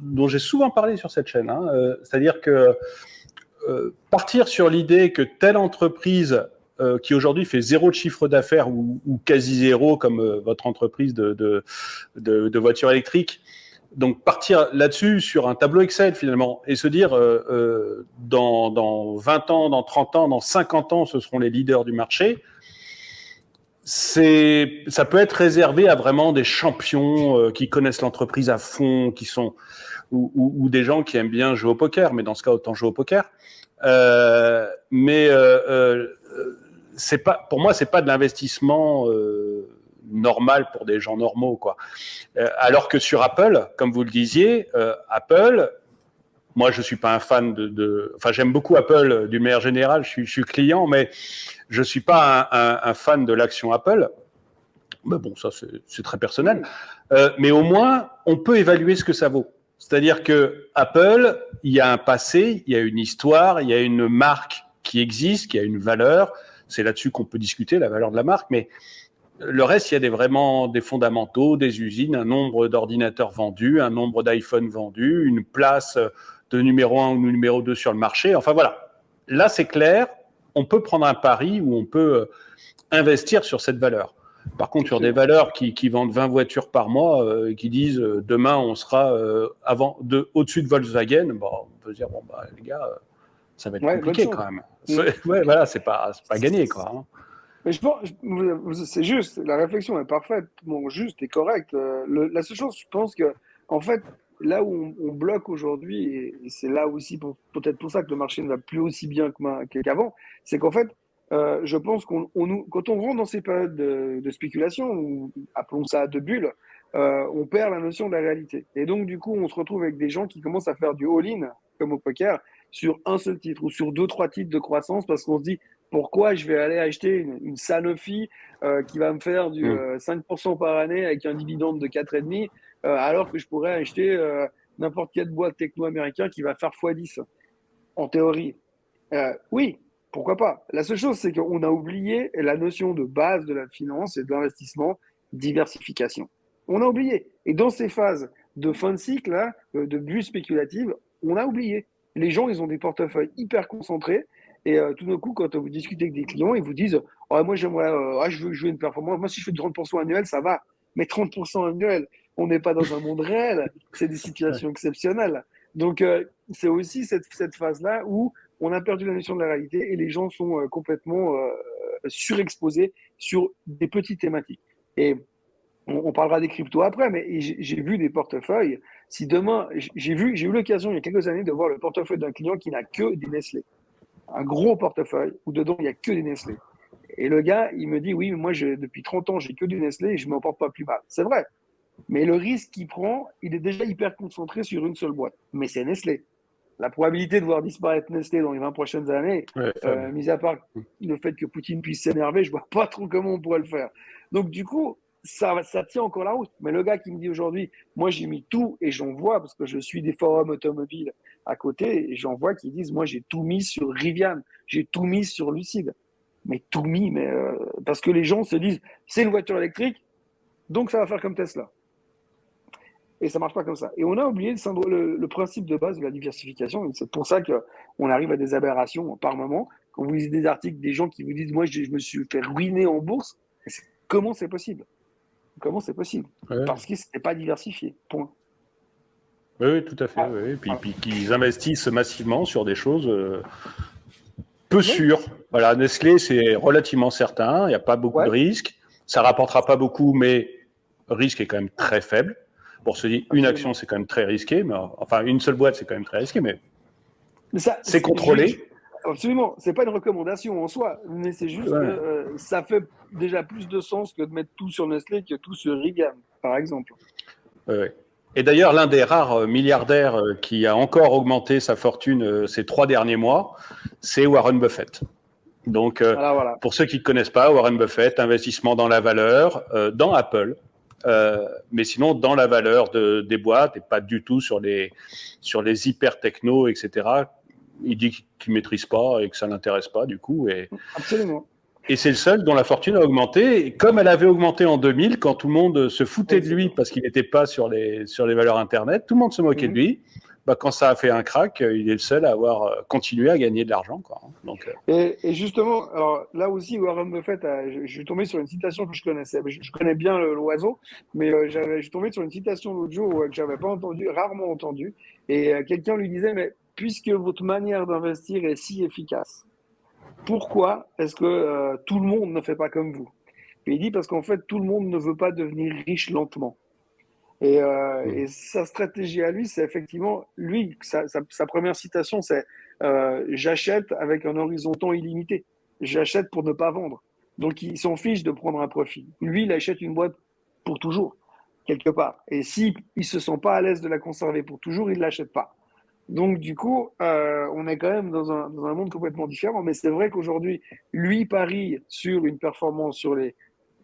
dont j'ai souvent parlé sur cette chaîne, hein, c'est-à-dire que partir sur l'idée que telle entreprise qui aujourd'hui fait zéro de chiffre d'affaires ou quasi zéro, comme votre entreprise de voitures électriques, donc partir là-dessus sur un tableau Excel finalement et se dire dans 20 ans, dans 30 ans, dans 50 ans, ce seront les leaders du marché, ça peut être réservé à vraiment des champions qui connaissent l'entreprise à fond, qui sont ou des gens qui aiment bien jouer au poker, mais dans ce cas autant jouer au poker. C'est pas, pour moi, c'est pas de l'investissement normal pour des gens normaux, quoi. Alors que sur Apple, comme vous le disiez, Apple, moi je suis pas un fan enfin j'aime beaucoup Apple d'une manière générale, je suis client, mais je suis pas un fan de l'action Apple. Mais bon, ça c'est très personnel. Mais au moins, on peut évaluer ce que ça vaut. C'est-à-dire que Apple, il y a un passé, il y a une histoire, il y a une marque qui existe, qui a une valeur. C'est là-dessus qu'on peut discuter, la valeur de la marque, mais le reste, il y a vraiment des fondamentaux, des usines, un nombre d'ordinateurs vendus, un nombre d'iPhone vendus, une place de numéro 1 ou numéro 2 sur le marché. Enfin voilà, là c'est clair, on peut prendre un pari où on peut investir sur cette valeur. Par contre, sur des valeurs qui vendent 20 voitures par mois, qui disent demain on sera au-dessus de Volkswagen, bon, on peut se dire bon bah les gars, ça va être compliqué quand même. Ouais, voilà, c'est pas gagné quoi. Hein. Mais je pense, c'est juste, la réflexion est parfaite, bon, juste et correcte. La seule chose, je pense que, en fait, là où on bloque aujourd'hui, et c'est là aussi peut-être pour ça que le marché ne va plus aussi bien qu'avant, c'est qu'en fait, je pense quand on rentre dans ces périodes de spéculation, ou appelons ça de bulles, on perd la notion de la réalité. Et donc, du coup, on se retrouve avec des gens qui commencent à faire du all-in, comme au poker, sur un seul titre ou sur 2-3 titres de croissance parce qu'on se dit pourquoi je vais aller acheter une Sanofi qui va me faire du 5% par année avec un dividende de 4,5 alors que je pourrais acheter n'importe quelle boîte techno-américain qui va faire x10 en théorie. Oui, pourquoi pas. La seule chose, c'est qu'on a oublié la notion de base de la finance et de l'investissement, diversification. On a oublié. Et dans ces phases de fin de cycle, là, de bulle spéculative, on a oublié. Les gens, ils ont des portefeuilles hyper concentrés. Et tout d'un coup, quand vous discutez avec des clients, ils vous disent oh, moi, j'aimerais, je veux jouer une performance. Moi, si je fais 30% annuel, ça va. Mais 30% annuel, on n'est pas dans un monde réel. C'est des situations exceptionnelles. Donc, c'est aussi cette phase-là où on a perdu la notion de la réalité et les gens sont complètement surexposés sur des petites thématiques. Et on parlera des cryptos après, mais j'ai vu des portefeuilles. Si demain, j'ai eu l'occasion il y a quelques années de voir le portefeuille d'un client qui n'a que des Nestlé. Un gros portefeuille où dedans il n'y a que des Nestlé. Et le gars, il me dit oui, mais moi depuis 30 ans, j'ai que du Nestlé et je ne m'en porte pas plus mal. C'est vrai. Mais le risque qu'il prend, il est déjà hyper concentré sur une seule boîte. Mais c'est Nestlé. La probabilité de voir disparaître Nestlé dans les 20 prochaines années, mis à part le fait que Poutine puisse s'énerver, je ne vois pas trop comment on pourrait le faire. Donc du coup, ça tient encore la route. Mais le gars qui me dit aujourd'hui, moi j'ai mis tout et j'en vois, parce que je suis des forums automobiles à côté, et j'en vois qui disent, moi j'ai tout mis sur Rivian, j'ai tout mis sur Lucide. Mais tout mis, parce que les gens se disent, c'est une voiture électrique, donc ça va faire comme Tesla. Et ça ne marche pas comme ça. Et on a oublié le principe de base de la diversification. Et c'est pour ça qu'on arrive à des aberrations par moment. Quand vous lisez des articles, des gens qui vous disent « Moi, je me suis fait ruiner en bourse », comment c'est possible ? Comment c'est possible ? Parce que ce n'est pas diversifié. Point. Oui, tout à fait. Oui. Puis qu'ils investissent massivement sur des choses peu sûres. Voilà, Nestlé, c'est relativement certain. Il n'y a pas beaucoup de risques. Ça ne rapportera pas beaucoup, mais risque est quand même très faible. Pour se dire, une action, c'est quand même très risqué, mais enfin, une seule boîte, c'est quand même très risqué, mais c'est contrôlé. Absolument, c'est pas une recommandation en soi, mais c'est juste que ça fait déjà plus de sens que de mettre tout sur Nestlé que tout sur Reagan, par exemple. Et d'ailleurs, l'un des rares milliardaires qui a encore augmenté sa fortune ces 3 derniers mois, c'est Warren Buffett. Donc, voilà. Pour ceux qui ne connaissent pas, Warren Buffett, investissement dans la valeur, dans Apple, mais sinon dans la valeur des boîtes et pas du tout sur les hyper techno, etc. Il dit qu'il ne maîtrise pas et que ça ne l'intéresse pas du coup. Absolument. Et c'est le seul dont la fortune a augmenté. Et comme elle avait augmenté en 2000, quand tout le monde se foutait de lui parce qu'il n'était pas sur les valeurs Internet, tout le monde se moquait de lui. Bah, quand ça a fait un crack, il est le seul à avoir continué à gagner de l'argent, quoi. Donc, et justement, alors là aussi, Warren Buffett, je suis tombé sur une citation que je connaissais. Je connais bien l'oiseau, mais je suis tombé sur une citation l'autre jour que j'avais pas entendu, rarement entendu. Et quelqu'un lui disait, mais puisque votre manière d'investir est si efficace, pourquoi est-ce que tout le monde ne fait pas comme vous? Et il dit parce qu'en fait, tout le monde ne veut pas devenir riche lentement. Et sa stratégie à lui, c'est effectivement, lui, sa première citation, c'est j'achète avec un horizon temps illimité. J'achète pour ne pas vendre. Donc, il s'en fiche de prendre un profit. Lui, il achète une boîte pour toujours, quelque part. Et s'il ne se sent pas à l'aise de la conserver pour toujours, il ne l'achète pas. Donc, du coup, on est quand même dans un monde complètement différent. Mais c'est vrai qu'aujourd'hui, lui parie sur une performance sur les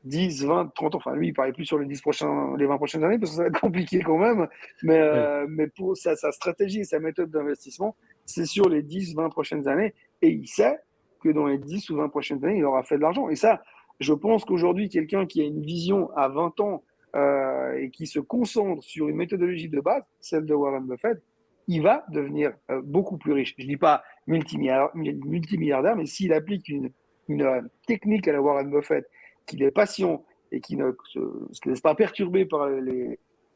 10, 20, 30 ans. Enfin, lui, il parlait plus sur les 20 prochaines années parce que ça va être compliqué quand même. Mais pour sa stratégie et sa méthode d'investissement, c'est sur les 10, 20 prochaines années. Et il sait que dans les 10 ou 20 prochaines années, il aura fait de l'argent. Et ça, je pense qu'aujourd'hui, quelqu'un qui a une vision à 20 ans et qui se concentre sur une méthodologie de base, celle de Warren Buffett, il va devenir beaucoup plus riche. Je ne dis pas multimilliardaire, mais s'il applique une technique à la Warren Buffett, qu'il est patient et qui ne se laisse pas perturber par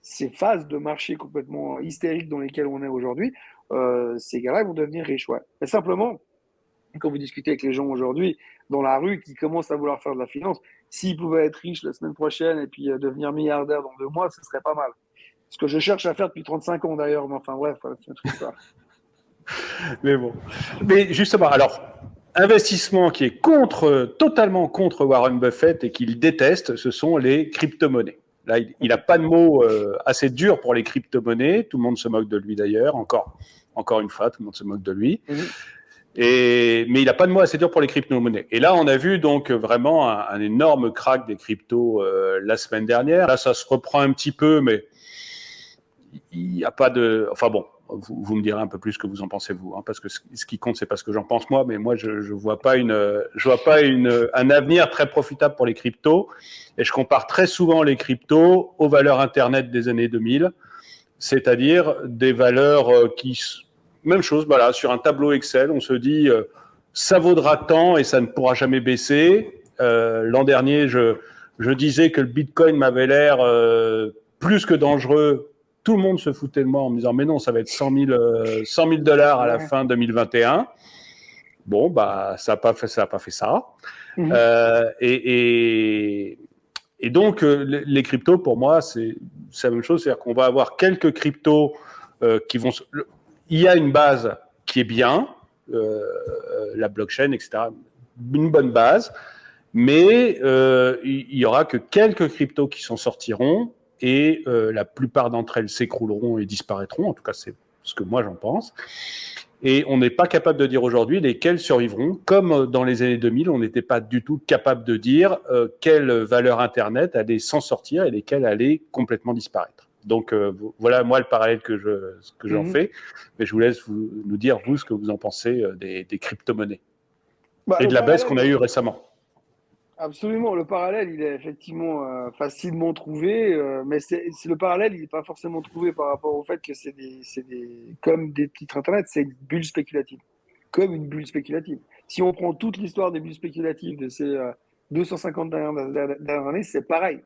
ces phases de marché complètement hystériques dans lesquelles on est aujourd'hui, ces gars-là vont devenir riches. Ouais. Et simplement, quand vous discutez avec les gens aujourd'hui dans la rue qui commencent à vouloir faire de la finance, s'ils pouvaient être riches la semaine prochaine et puis devenir milliardaires dans 2 mois, ce serait pas mal. Ce que je cherche à faire depuis 35 ans d'ailleurs, mais enfin bref, c'est une autre histoire. Mais bon. Mais justement, alors, investissement qui est totalement contre Warren Buffett et qu'il déteste, ce sont les crypto-monnaies. Là, il n'a pas de mots assez durs pour les crypto-monnaies. Tout le monde se moque de lui d'ailleurs. Encore une fois, tout le monde se moque de lui. Mais il n'a pas de mots assez durs pour les crypto-monnaies. Et là, on a vu donc vraiment un énorme crack des cryptos la semaine dernière. Là, ça se reprend un petit peu, mais il n'y a pas de... Enfin bon, vous me direz un peu plus ce que vous en pensez vous, hein, parce que ce qui compte, c'est pas ce que j'en pense moi, mais moi, je vois pas un avenir très profitable pour les cryptos. Et je compare très souvent les cryptos aux valeurs Internet des années 2000, c'est-à-dire des valeurs même chose, voilà, sur un tableau Excel, on se dit ça vaudra tant et ça ne pourra jamais baisser. L'an dernier, je disais que le Bitcoin m'avait l'air plus que dangereux. Tout le monde se foutait de moi en me disant mais non, ça va être 100 000 $ à la fin 2021. Bon, bah ça n'a pas fait ça. Et donc les cryptos, pour moi, c'est la même chose, c'est-à-dire qu'on va avoir quelques cryptos qui vont. Il y a une base qui est bien, la blockchain, etc. Une bonne base, mais il y aura que quelques cryptos qui s'en sortiront. Et la plupart d'entre elles s'écrouleront et disparaîtront. En tout cas, c'est ce que moi j'en pense. Et on n'est pas capable de dire aujourd'hui lesquelles survivront. Comme dans les années 2000, on n'était pas du tout capable de dire quelle valeur Internet allait s'en sortir et lesquelles allaient complètement disparaître. Donc voilà moi le parallèle que j'en fais. Mais je vous laisse nous dire vous ce que vous en pensez des crypto-monnaies et de la baisse qu'on a eue récemment. Absolument, le parallèle, il est effectivement facilement trouvé, mais le parallèle, il n'est pas forcément trouvé par rapport au fait que c'est comme des titres Internet, c'est une bulle spéculative, comme une bulle spéculative. Si on prend toute l'histoire des bulles spéculatives de ces 250 dernières années, c'est pareil.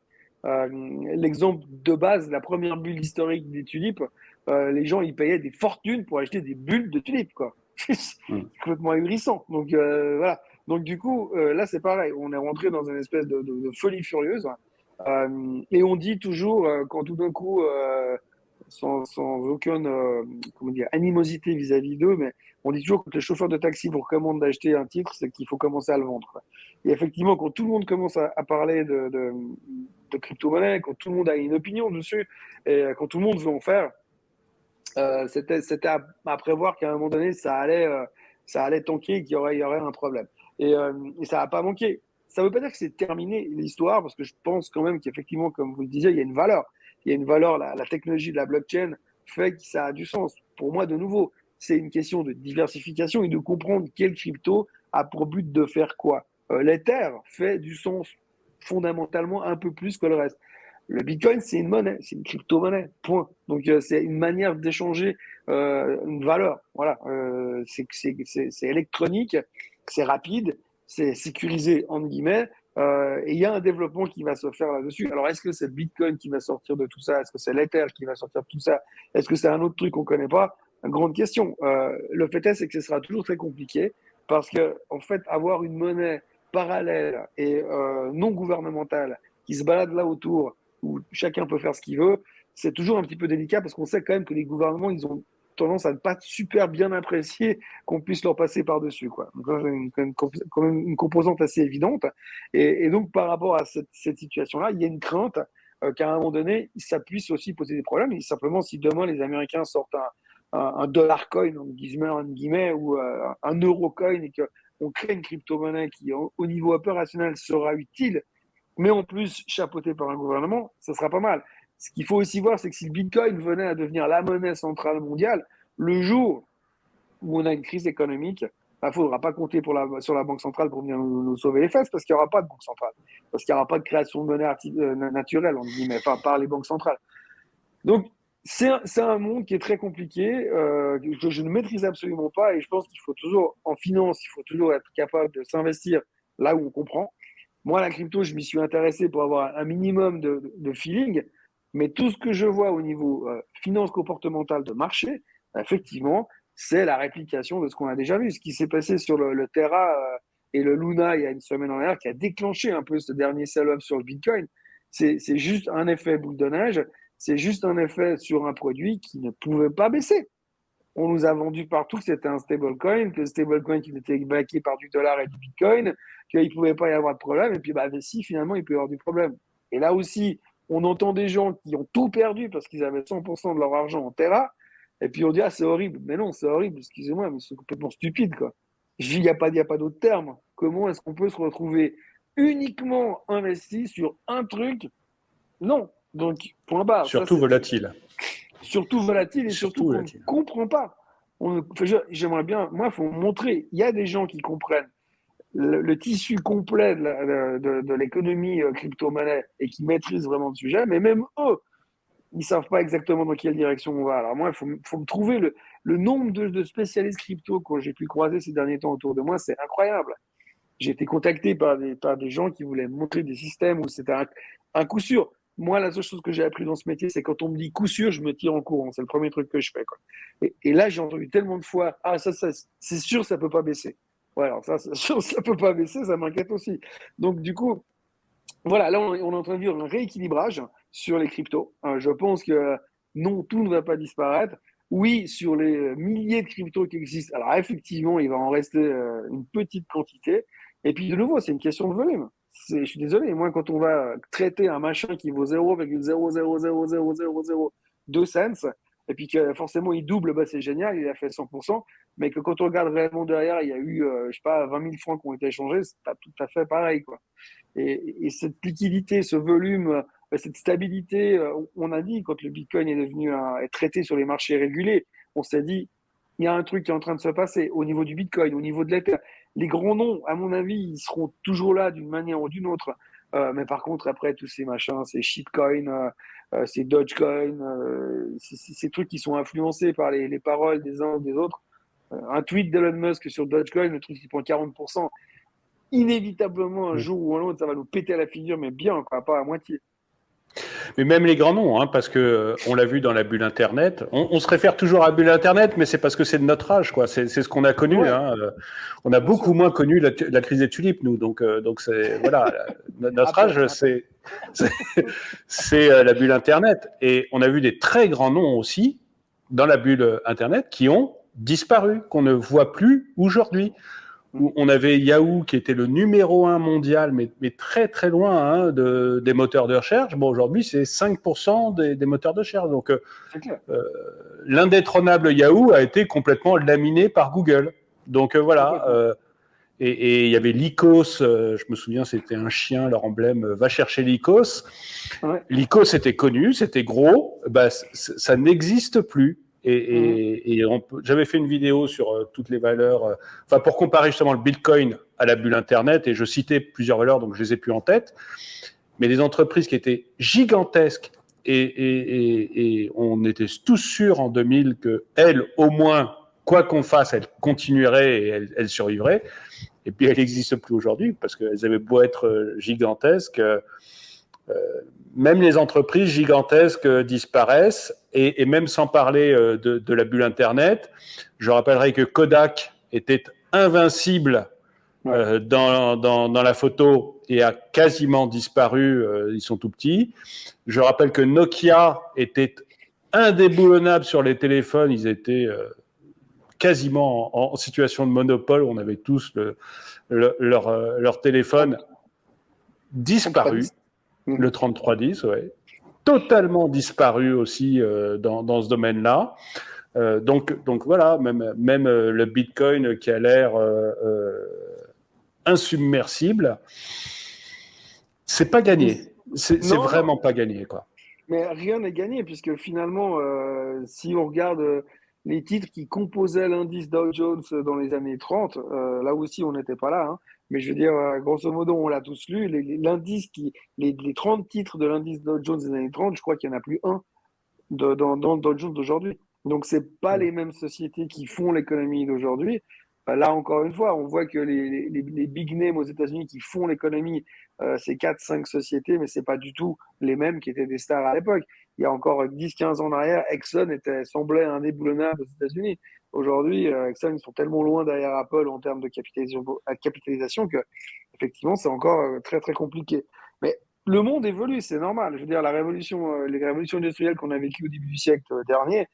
L'exemple de base, la première bulle historique des tulipes, les gens, ils payaient des fortunes pour acheter des bulles de tulipes, quoi. C'est complètement ahurissant. Donc voilà. Donc du coup, là c'est pareil, on est rentré dans une espèce de folie furieuse Et on dit toujours, quand tout d'un coup, sans aucune comment dire, animosité vis-à-vis d'eux, mais on dit toujours que le chauffeur de taxi vous recommande d'acheter un titre, c'est qu'il faut commencer à le vendre, quoi. Et effectivement, quand tout le monde commence à parler de crypto-monnaie, quand tout le monde a une opinion dessus, et quand tout le monde veut en faire, c'était à prévoir qu'à un moment donné, ça allait tanker et il y aurait un problème. Et ça n'a pas manqué. Ça ne veut pas dire que c'est terminé l'histoire, parce que je pense quand même qu'effectivement, comme vous le disiez, il y a une valeur. Il y a une valeur, la technologie de la blockchain fait que ça a du sens. Pour moi, de nouveau, c'est une question de diversification et de comprendre quelle crypto a pour but de faire quoi. L'Ether fait du sens fondamentalement un peu plus que le reste. Le Bitcoin, c'est une monnaie, c'est une crypto-monnaie, point. Donc, c'est une manière d'échanger une valeur. Voilà, c'est électronique, c'est rapide, c'est sécurisé, entre guillemets, et il y a un développement qui va se faire là-dessus. Alors, est-ce que c'est le Bitcoin qui va sortir de tout ça? Est-ce que c'est l'Ether qui va sortir de tout ça? Est-ce que c'est un autre truc qu'on ne connaît pas? Une grande question. Le fait est, c'est que ce sera toujours très compliqué parce que, en fait, avoir une monnaie parallèle et non gouvernementale qui se balade là autour, où chacun peut faire ce qu'il veut, c'est toujours un petit peu délicat parce qu'on sait quand même que les gouvernements, ils ont tendance à ne pas super bien apprécier qu'on puisse leur passer par-dessus, quoi. Donc, quand même une composante assez évidente. Et donc, par rapport à cette situation-là, il y a une crainte qu'à un moment donné, ça puisse aussi poser des problèmes. Et simplement, si demain, les Américains sortent un dollar coin, en guillemets, ou un euro coin, et qu'on crée une crypto-monnaie qui, au niveau opérationnel, sera utile, mais en plus chapeauté par un gouvernement, ça sera pas mal. Ce qu'il faut aussi voir, c'est que si le Bitcoin venait à devenir la monnaie centrale mondiale, le jour où on a une crise économique, il ne faudra pas compter sur la Banque centrale pour venir nous sauver les fesses, parce qu'il n'y aura pas de Banque centrale, parce qu'il n'y aura pas de création de monnaie naturelle, on dit, mais enfin, par les banques centrales. Donc, c'est un monde qui est très compliqué, que je ne maîtrise absolument pas, et je pense qu'il faut toujours, en finance, il faut toujours être capable de s'investir là où on comprend. Moi, la crypto, je m'y suis intéressé pour avoir un minimum de feeling, mais tout ce que je vois au niveau finance comportementale de marché, effectivement, c'est la réplication de ce qu'on a déjà vu. Ce qui s'est passé sur le Terra et le Luna il y a une semaine en arrière, qui a déclenché un peu ce dernier sell-off sur le Bitcoin, c'est juste un effet boule de neige, c'est juste un effet sur un produit qui ne pouvait pas baisser. On nous a vendu partout que c'était un stablecoin, que le stablecoin qui était backé par du dollar et du bitcoin, qu'il ne pouvait pas y avoir de problème. Et puis, bah, si, finalement, il peut y avoir du problème. Et là aussi, on entend des gens qui ont tout perdu parce qu'ils avaient 100% de leur argent en Terra. Et puis, on dit, ah, c'est horrible. Mais non, c'est horrible, excusez-moi, mais c'est complètement stupide, quoi. Il n'y a pas d'autre terme. Comment est-ce qu'on peut se retrouver uniquement investi sur un truc? Non. Donc, point barre. Ça, Surtout volatile. surtout volatile et surtout qu'on ne Volatile. comprend pas. J'aimerais bien, moi, il faut montrer, il y a des gens qui comprennent le tissu complet de l'économie crypto-monnaie et qui maîtrisent vraiment le sujet, mais même eux, ils ne savent pas exactement dans quelle direction on va. Alors moi, faut me trouver le nombre de spécialistes crypto que j'ai pu croiser ces derniers temps autour de moi, c'est incroyable. J'ai été contacté par des gens qui voulaient me montrer des systèmes où c'était un coup sûr. Moi, la seule chose que j'ai appris dans ce métier, c'est quand on me dit coup sûr, je me tire en courant. C'est le premier truc que je fais, quoi. Et là, j'ai entendu tellement de fois, ah, ça c'est sûr, ça peut pas baisser. Ouais, alors ça, c'est sûr, ça peut pas baisser, ça m'inquiète aussi. Donc, du coup, voilà, là, on est en train de vivre un rééquilibrage sur les cryptos. Je pense que non, tout ne va pas disparaître. Oui, sur les milliers de cryptos qui existent, alors effectivement, il va en rester une petite quantité. Et puis, de nouveau, c'est une question de volume. Je suis désolé, moi, quand on va traiter un machin qui vaut 0,0000002 cents, et puis que forcément il double, bah, c'est génial, il a fait 100%, mais que quand on regarde réellement derrière, il y a eu, je sais pas, 20 000 francs qui ont été échangés, c'est pas tout à fait pareil, quoi. Et cette liquidité, ce volume, cette stabilité, on a dit quand le Bitcoin est devenu est traité sur les marchés régulés, on s'est dit il y a un truc qui est en train de se passer au niveau du Bitcoin, au niveau de l'Ether. Les grands noms, à mon avis, ils seront toujours là d'une manière ou d'une autre. Mais par contre, après, tous ces machins, ces shitcoins, ces Dogecoin, ces trucs qui sont influencés par les paroles des uns ou des autres. Un tweet d'Elon Musk sur Dogecoin, le truc qui prend 40%, inévitablement, un jour ou un autre, ça va nous péter à la figure, mais bien, quoi, pas à moitié. Mais même les grands noms, hein, parce que on l'a vu dans la bulle Internet. On se réfère toujours à la bulle Internet, mais c'est parce que c'est de notre âge, quoi. C'est ce qu'on a connu. Ouais, Hein. On a bien beaucoup sûr. moins connu la crise des tulipes, nous. Donc c'est voilà, À notre peine, âge, à peine. c'est la bulle Internet. Et on a vu des très grands noms aussi dans la bulle Internet qui ont disparu, qu'on ne voit plus aujourd'hui. Où on avait Yahoo qui était le numéro 1 mondial, mais très très loin hein, des moteurs de recherche. Bon, aujourd'hui, c'est 5% des moteurs de recherche. Donc, C'est clair. l'indétrônable Yahoo a été complètement laminé par Google. Donc, voilà. Complètement. Et il y avait Lycos, je me souviens, c'était un chien, leur emblème, va chercher Lycos. Ouais. Lycos était connu, c'était gros, bah, ça n'existe plus. Mhm. J'avais fait une vidéo sur toutes les valeurs, enfin pour comparer justement le Bitcoin à la bulle Internet, et je citais plusieurs valeurs, donc je les ai plus en tête, mais des entreprises qui étaient gigantesques, et on était tous sûrs en 2000 qu'elles, au moins, quoi qu'on fasse, elles continueraient et elles survivraient. Et puis elles n'existent plus aujourd'hui, parce qu'elles avaient beau être gigantesques, même les entreprises gigantesques disparaissent, et même sans parler de la bulle Internet, je rappellerai que Kodak était invincible Ouais. dans la photo et a quasiment disparu, ils sont tout petits. Je rappelle que Nokia était indéboulonnable sur les téléphones, ils étaient quasiment en situation de monopole, on avait tous leur téléphone 30, disparu, 3310. Mhm. le 3310, ouais, totalement disparu aussi dans ce domaine-là. Donc voilà, même le Bitcoin qui a l'air insubmersible, c'est pas gagné. C'est Non, non, vraiment pas gagné, quoi. mais rien n'est gagné, puisque finalement, si on regarde les titres qui composaient l'indice Dow Jones dans les années 30, là aussi on n'était pas là, hein, mais je veux dire, grosso modo, on l'a tous lu, l'indice les 30 titres de l'indice Dow Jones des années 30, je crois qu'il n'y en a plus un dans le Dow Jones d'aujourd'hui. Donc, c'est pas les mêmes sociétés qui font l'économie d'aujourd'hui. Là, encore une fois, on voit que les big names aux États-Unis qui font l'économie, c'est quatre cinq sociétés, mais c'est pas du tout les mêmes qui étaient des stars à l'époque. Il y a encore 10 15 ans en arrière, Exxon semblait indéboulonnable aux États-Unis. Aujourd'hui, Exxon, ils sont tellement loin derrière Apple en termes de capitalisation que, effectivement, c'est encore très, très compliqué. Mais le monde évolue, c'est normal. Je veux dire, les révolutions industrielles qu'on a vécues au début du siècle dernier,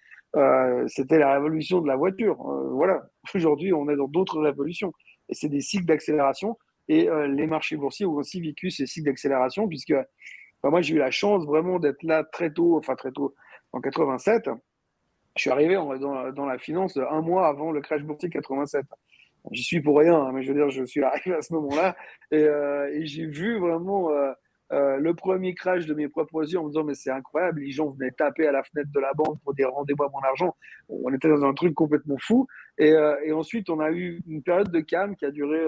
c'était la révolution de la voiture. Voilà. Aujourd'hui, on est dans d'autres révolutions. Et c'est des cycles d'accélération. Et les marchés boursiers ont aussi vécu ces cycles d'accélération, puisque moi, j'ai eu la chance vraiment d'être là très tôt, en 87. Je suis arrivé dans la finance un mois avant le crash boursier 87. J'y suis pour rien, hein, mais je veux dire, je suis arrivé à ce moment-là et j'ai vu vraiment le premier crash de mes propres yeux en me disant, mais c'est incroyable, les gens venaient taper à la fenêtre de la banque pour dire rendez-moi mon argent. On était dans un truc complètement fou. Et ensuite, on a eu une période de calme qui a duré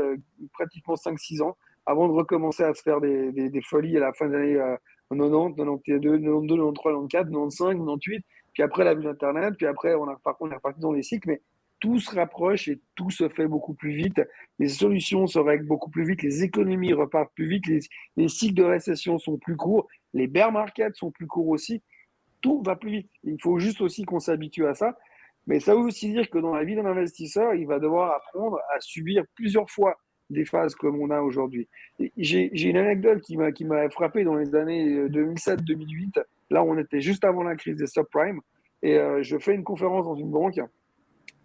pratiquement 5 6 ans avant de recommencer à se faire des folies à la fin des années 90, 92, 92, 93, 94, 95, 98. Puis après, la bulle Internet. Puis après, par contre, on est reparti dans les cycles. Mais tout se rapproche et tout se fait beaucoup plus vite. Les solutions se règlent beaucoup plus vite, les économies repartent plus vite, les cycles de récession sont plus courts, les bear markets sont plus courts aussi. Tout va plus vite. Il faut juste aussi qu'on s'habitue à ça. Mais ça veut aussi dire que dans la vie d'un investisseur, il va devoir apprendre à subir plusieurs fois des phases comme on a aujourd'hui. J'ai une anecdote qui m'a frappé dans les années 2007-2008. Là, on était juste avant la crise des subprimes. Et je fais une conférence dans une banque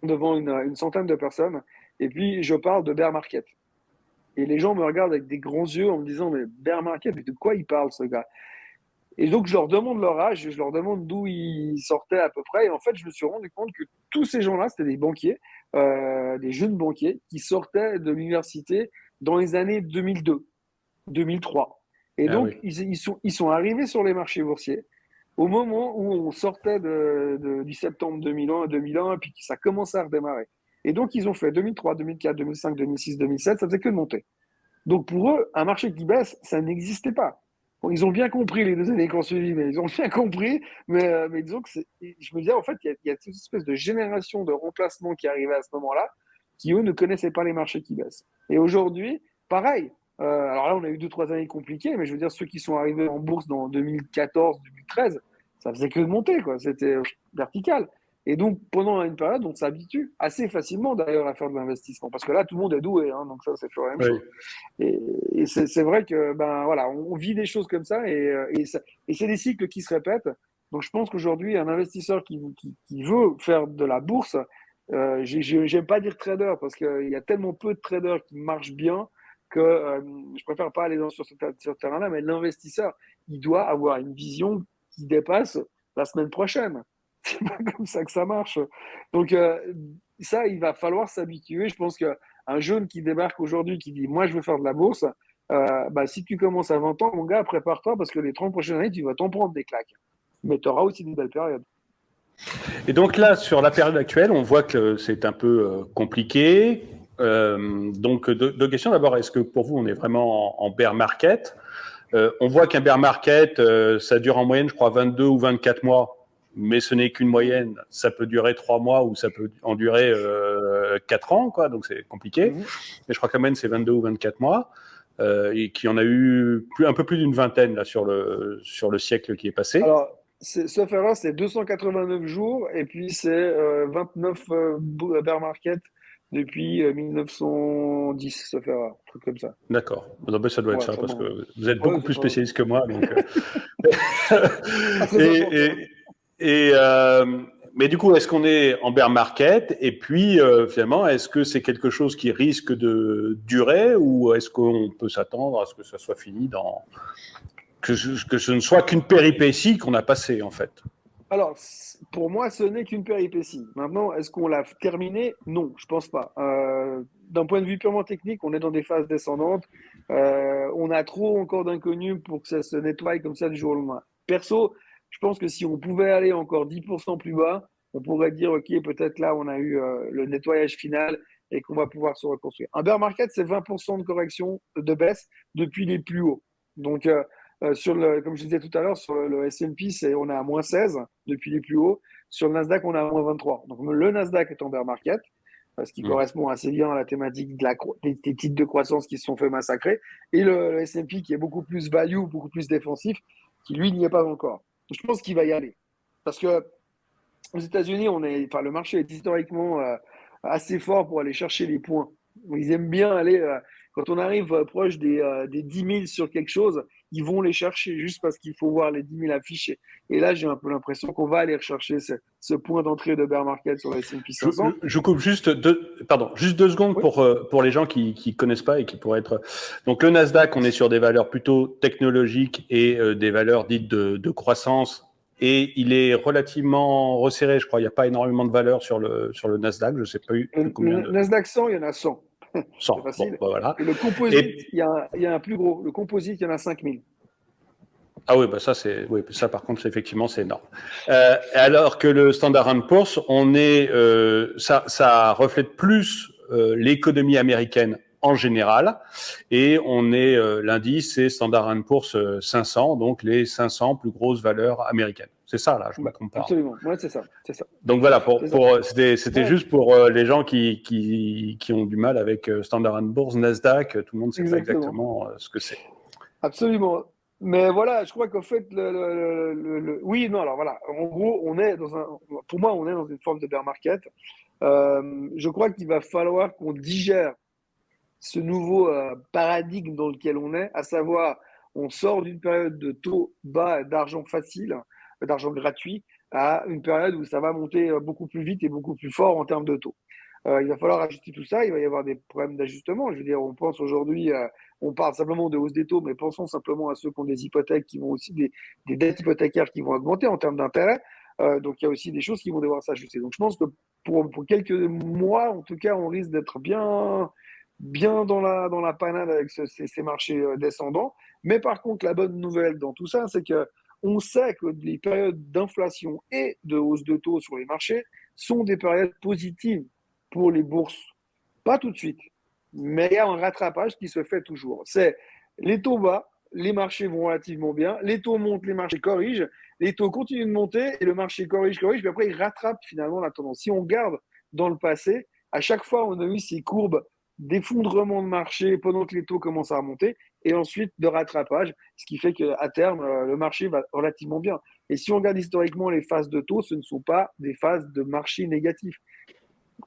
devant une centaine de personnes. Et puis, je parle de bear market. Et les gens me regardent avec des grands yeux en me disant, mais bear market, mais de quoi il parle, ce gars? Et donc, je leur demande leur âge, je leur demande d'où ils sortaient à peu près. Et en fait, je me suis rendu compte que tous ces gens-là, c'était des banquiers, des jeunes banquiers qui sortaient de l'université dans les années 2002, 2003. Et Ah donc, oui. ils sont arrivés sur les marchés boursiers au moment où on sortait du septembre 2001 à 2001, et puis ça commençait à redémarrer. Et donc, ils ont fait 2003, 2004, 2005, 2006, 2007, ça faisait que de monter. Donc, pour eux, un marché qui baisse, ça n'existait pas. Bon, ils ont bien compris les 2 années qu'on suivi, mais ils ont bien compris. Mais disons que je me disais, en fait, il y a cette espèce de génération de remplacement qui arrivait à ce moment-là, qui, eux, ne connaissaient pas les marchés qui baissent. Et aujourd'hui, pareil, Alors là, on a eu 2-3 années compliquées, mais je veux dire, ceux qui sont arrivés en bourse dans 2014, 2013, ça faisait que de monter, quoi. C'était vertical. Et donc, pendant une période, on s'habitue assez facilement d'ailleurs à faire de l'investissement, parce que là, tout le monde est doué, hein, donc ça, c'est toujours la même Oui. chose. Et c'est vrai que, ben voilà, on vit des choses comme ça, et c'est des cycles qui se répètent. Donc, je pense qu'aujourd'hui, un investisseur qui veut faire de la bourse, j'aime pas dire trader, parce qu'il y a tellement peu de traders qui marchent bien que je préfère pas aller sur ce terrain-là, mais l'investisseur, il doit avoir une vision qui dépasse la semaine prochaine. C'est pas comme ça que ça marche. Donc, ça, il va falloir s'habituer. Je pense qu'un jeune qui débarque aujourd'hui, qui dit, moi, je veux faire de la bourse, bah, si tu commences à 20 ans, mon gars, prépare-toi parce que les 30 prochaines années, tu vas t'en prendre des claques. Mais tu auras aussi des belles périodes. Et donc là, sur la période actuelle, on voit que c'est un peu compliqué. Donc, deux questions. D'abord, est-ce que pour vous, on est vraiment en bear market? On voit qu'un bear market, ça dure en moyenne, je crois, 22 ou 24 mois. Mais ce n'est qu'une moyenne. Ça peut durer 3 mois ou ça peut en durer 4 ans, quoi. Donc, c'est compliqué. Mhm. Mais je crois que la moyenne, c'est 22 ou 24 mois. Et qu'il y en a eu un peu plus d'une vingtaine là, sur le siècle qui est passé. Alors, sauf erreur, c'est 289 jours et puis c'est 29 bear market depuis 1910, sauf erreur, un truc comme ça. D'accord. Non, ben, ça doit être Ouais, ça, ça parce bon. que vous êtes Ouais, beaucoup c'est plus pas, spécialiste que moi. Donc, pas très et, important. et, et, mais du coup, est-ce qu'on est en bear market? Et puis, finalement, est-ce que c'est quelque chose qui risque de durer ou est-ce qu'on peut s'attendre à ce que ça soit fini que ce ne soit qu'une péripétie qu'on a passée, en fait? Alors, pour moi, ce n'est qu'une péripétie. Maintenant, est-ce qu'on l'a terminé? Non, je pense pas. D'un point de vue purement technique, on est dans des phases descendantes. On a trop encore d'inconnus pour que ça se nettoie comme ça du jour au lendemain. Perso, je pense que si on pouvait aller encore 10% plus bas, on pourrait dire, OK, peut-être là, on a eu le nettoyage final et qu'on va pouvoir se reconstruire. Un bear market, c'est 20% de correction, de baisse depuis les plus hauts. Donc, comme je disais tout à l'heure, sur le S&P, on est à moins 16 depuis les plus hauts. Sur le Nasdaq, on est à moins 23. Donc le Nasdaq est en bear market, ce qui correspond assez bien à la thématique des titres de croissance qui se sont fait massacrer. Et le S&P qui est beaucoup plus value, beaucoup plus défensif, qui lui n'y est pas encore. Je pense qu'il va y aller. Parce que aux États-Unis, le marché est historiquement assez fort pour aller chercher les points. Ils aiment bien aller, quand on arrive proche des 10 000 sur quelque chose, ils vont les chercher juste parce qu'il faut voir les 10 000 affichés. Et là, j'ai un peu l'impression qu'on va aller rechercher ce point d'entrée de bear market sur le S&P Je, 500. je coupe juste 2 secondes Oui, pour les gens qui connaissent pas et qui pourraient être. Donc le Nasdaq, on est sur des valeurs plutôt technologiques et des valeurs dites de croissance. Et il est relativement resserré, je crois. Il n'y a pas énormément de valeurs sur le Nasdaq. Je ne sais plus combien le de. Nasdaq 100, il y en a 100. C'est 100. Bon, facile. ben voilà. Et le composite, Et, il y a un plus gros. Le composite, il y en a 5000. ah oui, bah ça par contre, effectivement, c'est énorme. Alors que le Standard & Poor's, ça reflète plus l'économie américaine en général, et l'indice, c'est Standard & Poor's 500, donc les 500 plus grosses valeurs américaines. C'est ça, là, je me Bah, trompe pas. absolument. Ouais, c'est ça. C'est ça. Donc voilà, C'est ça. c'était Ouais, juste pour les gens qui ont du mal avec Standard & Poor's, Nasdaq, tout le monde ne sait pas exactement. exactement ce que c'est. Absolument. Mais voilà, je crois qu'en fait, oui, non, alors voilà. En gros, pour moi, on est dans une forme de bear market. Je crois qu'il va falloir qu'on digère ce nouveau paradigme dans lequel on est, à savoir, on sort d'une période de taux bas d'argent facile, d'argent gratuit, à une période où ça va monter beaucoup plus vite et beaucoup plus fort en termes de taux. Il va falloir ajuster tout ça, il va y avoir des problèmes d'ajustement. Je veux dire, on pense aujourd'hui, on parle simplement de hausse des taux, mais pensons simplement à ceux qui ont des hypothèques qui vont aussi, des dettes hypothécaires qui vont augmenter en termes d'intérêt. Donc il y a aussi des choses qui vont devoir s'ajuster. Donc je pense que pour quelques mois, en tout cas, on risque d'être bien dans la panade avec ces marchés descendants. Mais par contre, la bonne nouvelle dans tout ça, c'est que on sait que les périodes d'inflation et de hausse de taux sur les marchés sont des périodes positives pour les bourses. Pas tout de suite, mais il y a un rattrapage qui se fait toujours. C'est les taux bas, les marchés vont relativement bien, les taux montent, les marchés corrigent, les taux continuent de monter et le marché corrige, puis après il rattrape finalement la tendance. Si on regarde dans le passé, à chaque fois on a eu ces courbes d'effondrement de marché pendant que les taux commencent à remonter et ensuite de rattrapage, ce qui fait qu'à terme, le marché va relativement bien. Et si on regarde historiquement les phases de taux, ce ne sont pas des phases de marché négatif.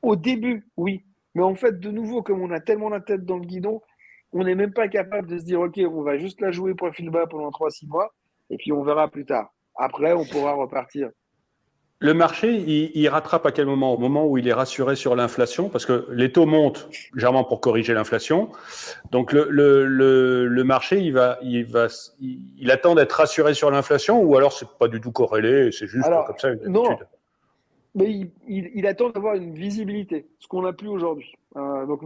Au début, oui. Mais en fait, de nouveau, comme on a tellement la tête dans le guidon, on n'est même pas capable de se dire, OK, on va juste la jouer profil bas pendant 3-6 mois, et puis on verra plus tard. Après, on pourra repartir. Le marché, il rattrape à quel moment? Au moment où il est rassuré sur l'inflation, parce que les taux montent généralement pour corriger l'inflation. Donc le marché, il attend d'être rassuré sur l'inflation, ou alors c'est pas du tout corrélé, c'est juste Alors, comme ça une non, habitude. mais il attend d'avoir une visibilité, ce qu'on n'a plus aujourd'hui. Donc,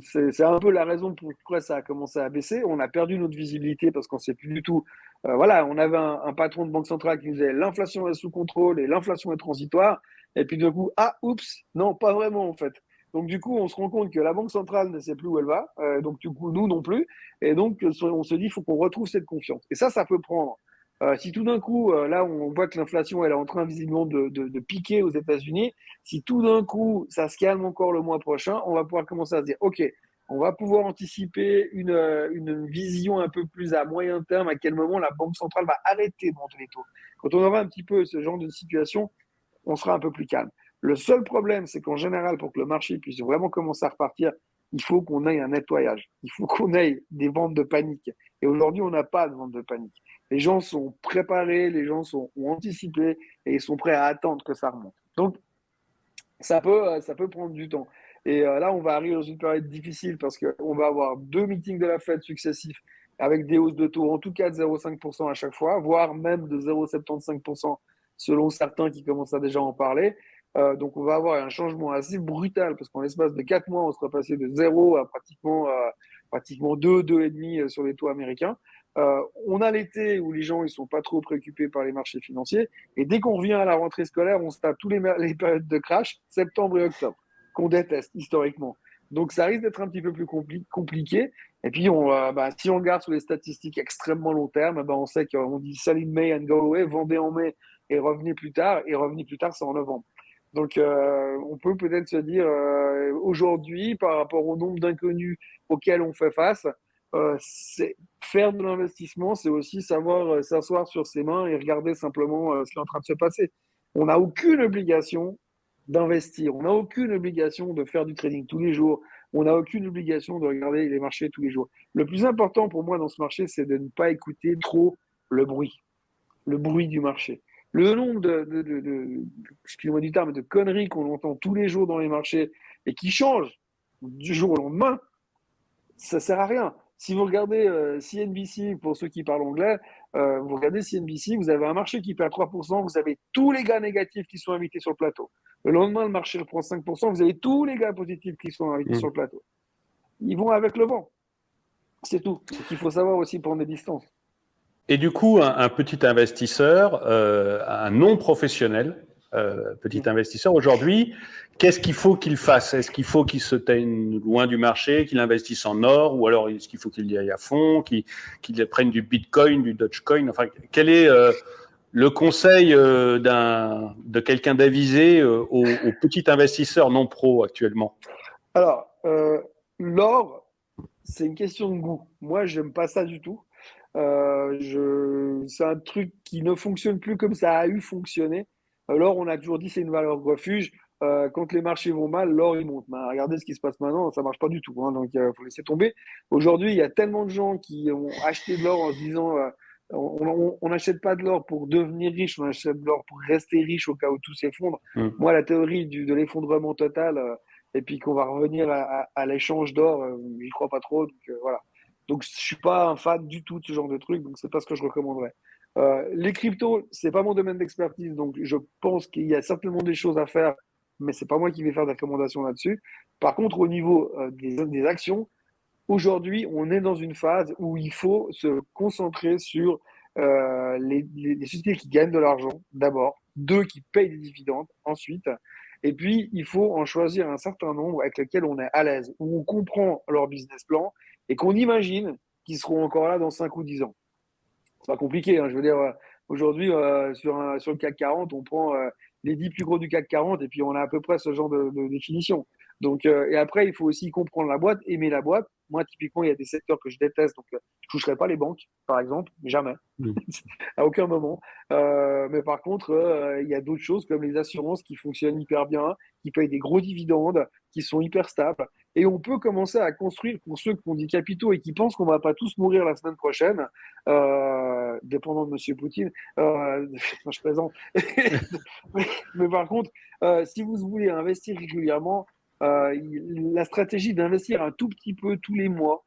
c'est un peu la raison pourquoi ça a commencé à baisser. On a perdu notre visibilité parce qu'on ne sait plus du tout. Voilà, on avait un patron de banque centrale qui nous disait l'inflation est sous contrôle et l'inflation est transitoire. Et puis, du coup, ah, oups, non, pas vraiment en fait. Donc, du coup, on se rend compte que la banque centrale ne sait plus où elle va. Donc, du coup, nous non plus. Et donc, on se dit, il faut qu'on retrouve cette confiance. Et ça peut prendre. Si tout d'un coup, là, on voit que l'inflation elle est en train visiblement de piquer aux États-Unis, si tout d'un coup, ça se calme encore le mois prochain, on va pouvoir commencer à se dire, OK, on va pouvoir anticiper une vision un peu plus à moyen terme, à quel moment la Banque centrale va arrêter de monter les taux. Quand on aura un petit peu ce genre de situation, on sera un peu plus calme. Le seul problème, c'est qu'en général, pour que le marché puisse vraiment commencer à repartir, il faut qu'on ait un nettoyage. Il faut qu'on ait des ventes de panique. Et aujourd'hui, on n'a pas de vente de panique. Les gens sont préparés, les gens ont anticipé et ils sont prêts à attendre que ça remonte. Donc, ça peut prendre du temps. Et là, on va arriver dans une période difficile parce qu'on va avoir 2 meetings de la Fed successifs avec des hausses de taux, en tout cas de 0,5% à chaque fois, voire même de 0,75% selon certains qui commencent à déjà en parler. Donc, on va avoir un changement assez brutal parce qu'en l'espace de 4 mois, on sera passé de 0 à pratiquement 2, 2,5 sur les taux américains. On a l'été où les gens ils sont pas trop préoccupés par les marchés financiers. Et dès qu'on revient à la rentrée scolaire, on se tape tous les périodes de crash, septembre et octobre, qu'on déteste historiquement. Donc ça risque d'être un petit peu plus compliqué. Et puis, si on regarde sur les statistiques extrêmement long terme, on sait qu'on dit sell in May and go away, vendez en mai et revenez plus tard. Et revenez plus tard, c'est en novembre. Donc, on peut peut-être se dire aujourd'hui, par rapport au nombre d'inconnus auxquels on fait face, c'est faire de l'investissement, c'est aussi savoir s'asseoir sur ses mains et regarder simplement ce qui est en train de se passer. On n'a aucune obligation d'investir, on n'a aucune obligation de faire du trading tous les jours, on n'a aucune obligation de regarder les marchés tous les jours. Le plus important pour moi dans ce marché, c'est de ne pas écouter trop le bruit du marché. Le nombre excusez-moi du terme, de conneries qu'on entend tous les jours dans les marchés et qui changent du jour au lendemain, ça sert à rien. Si vous regardez CNBC, pour ceux qui parlent anglais, vous regardez CNBC, vous avez un marché qui perd 3%, vous avez tous les gars négatifs qui sont invités sur le plateau. Le lendemain, le marché reprend 5%, vous avez tous les gars positifs qui sont invités sur le plateau. Ils vont avec le vent. C'est tout. C'est qu'il faut savoir aussi prendre des distances. Et du coup, un petit investisseur, un non professionnel, petit investisseur, aujourd'hui, qu'est-ce qu'il faut qu'il fasse? Est-ce qu'il faut qu'il se teigne loin du marché, qu'il investisse en or, ou alors est-ce qu'il faut qu'il y aille à fond, qu'il prenne du Bitcoin, du Dogecoin? Enfin, quel est le conseil de quelqu'un d'avisé au petit investisseur non pro actuellement? Alors, l'or, c'est une question de goût. Moi, j'aime pas ça du tout. C'est un truc qui ne fonctionne plus comme ça a eu fonctionné. L'or, on a toujours dit c'est une valeur refuge. Quand les marchés vont mal, l'or il monte. Ben, regardez ce qui se passe maintenant, ça marche pas du tout. Hein, donc il faut laisser tomber. Aujourd'hui, il y a tellement de gens qui ont acheté de l'or en se disant on n'achète pas de l'or pour devenir riche, on achète de l'or pour rester riche au cas où tout s'effondre. Moi, la théorie de l'effondrement total et puis qu'on va revenir à l'échange d'or, j'y crois pas trop. Donc voilà. Donc, je suis pas un fan du tout de ce genre de truc, donc c'est pas ce que je recommanderais. Les cryptos, c'est pas mon domaine d'expertise, donc je pense qu'il y a certainement des choses à faire, mais c'est pas moi qui vais faire des recommandations là-dessus. Par contre, au niveau des actions, aujourd'hui, on est dans une phase où il faut se concentrer sur les sociétés qui gagnent de l'argent, d'abord, deux qui payent des dividendes, ensuite, et puis il faut en choisir un certain nombre avec lesquels on est à l'aise, où on comprend leur business plan et qu'on imagine qu'ils seront encore là dans 5 ou 10 ans. C'est pas compliqué, hein, je veux dire, aujourd'hui, sur le CAC 40, on prend les 10 plus gros du CAC 40 et puis on a à peu près ce genre de définition. Donc, et après, il faut aussi comprendre la boîte, aimer la boîte. Moi, typiquement, il y a des secteurs que je déteste, donc je ne toucherai pas les banques, par exemple, jamais, à aucun moment. Mais par contre, il y a d'autres choses comme les assurances qui fonctionnent hyper bien, qui payent des gros dividendes, qui sont hyper stables. Et on peut commencer à construire, pour ceux qui ont des capitaux et qui pensent qu'on ne va pas tous mourir la semaine prochaine, dépendant de Monsieur Poutine, je plaisante. Mais par contre, si vous voulez investir régulièrement, la stratégie d'investir un tout petit peu tous les mois,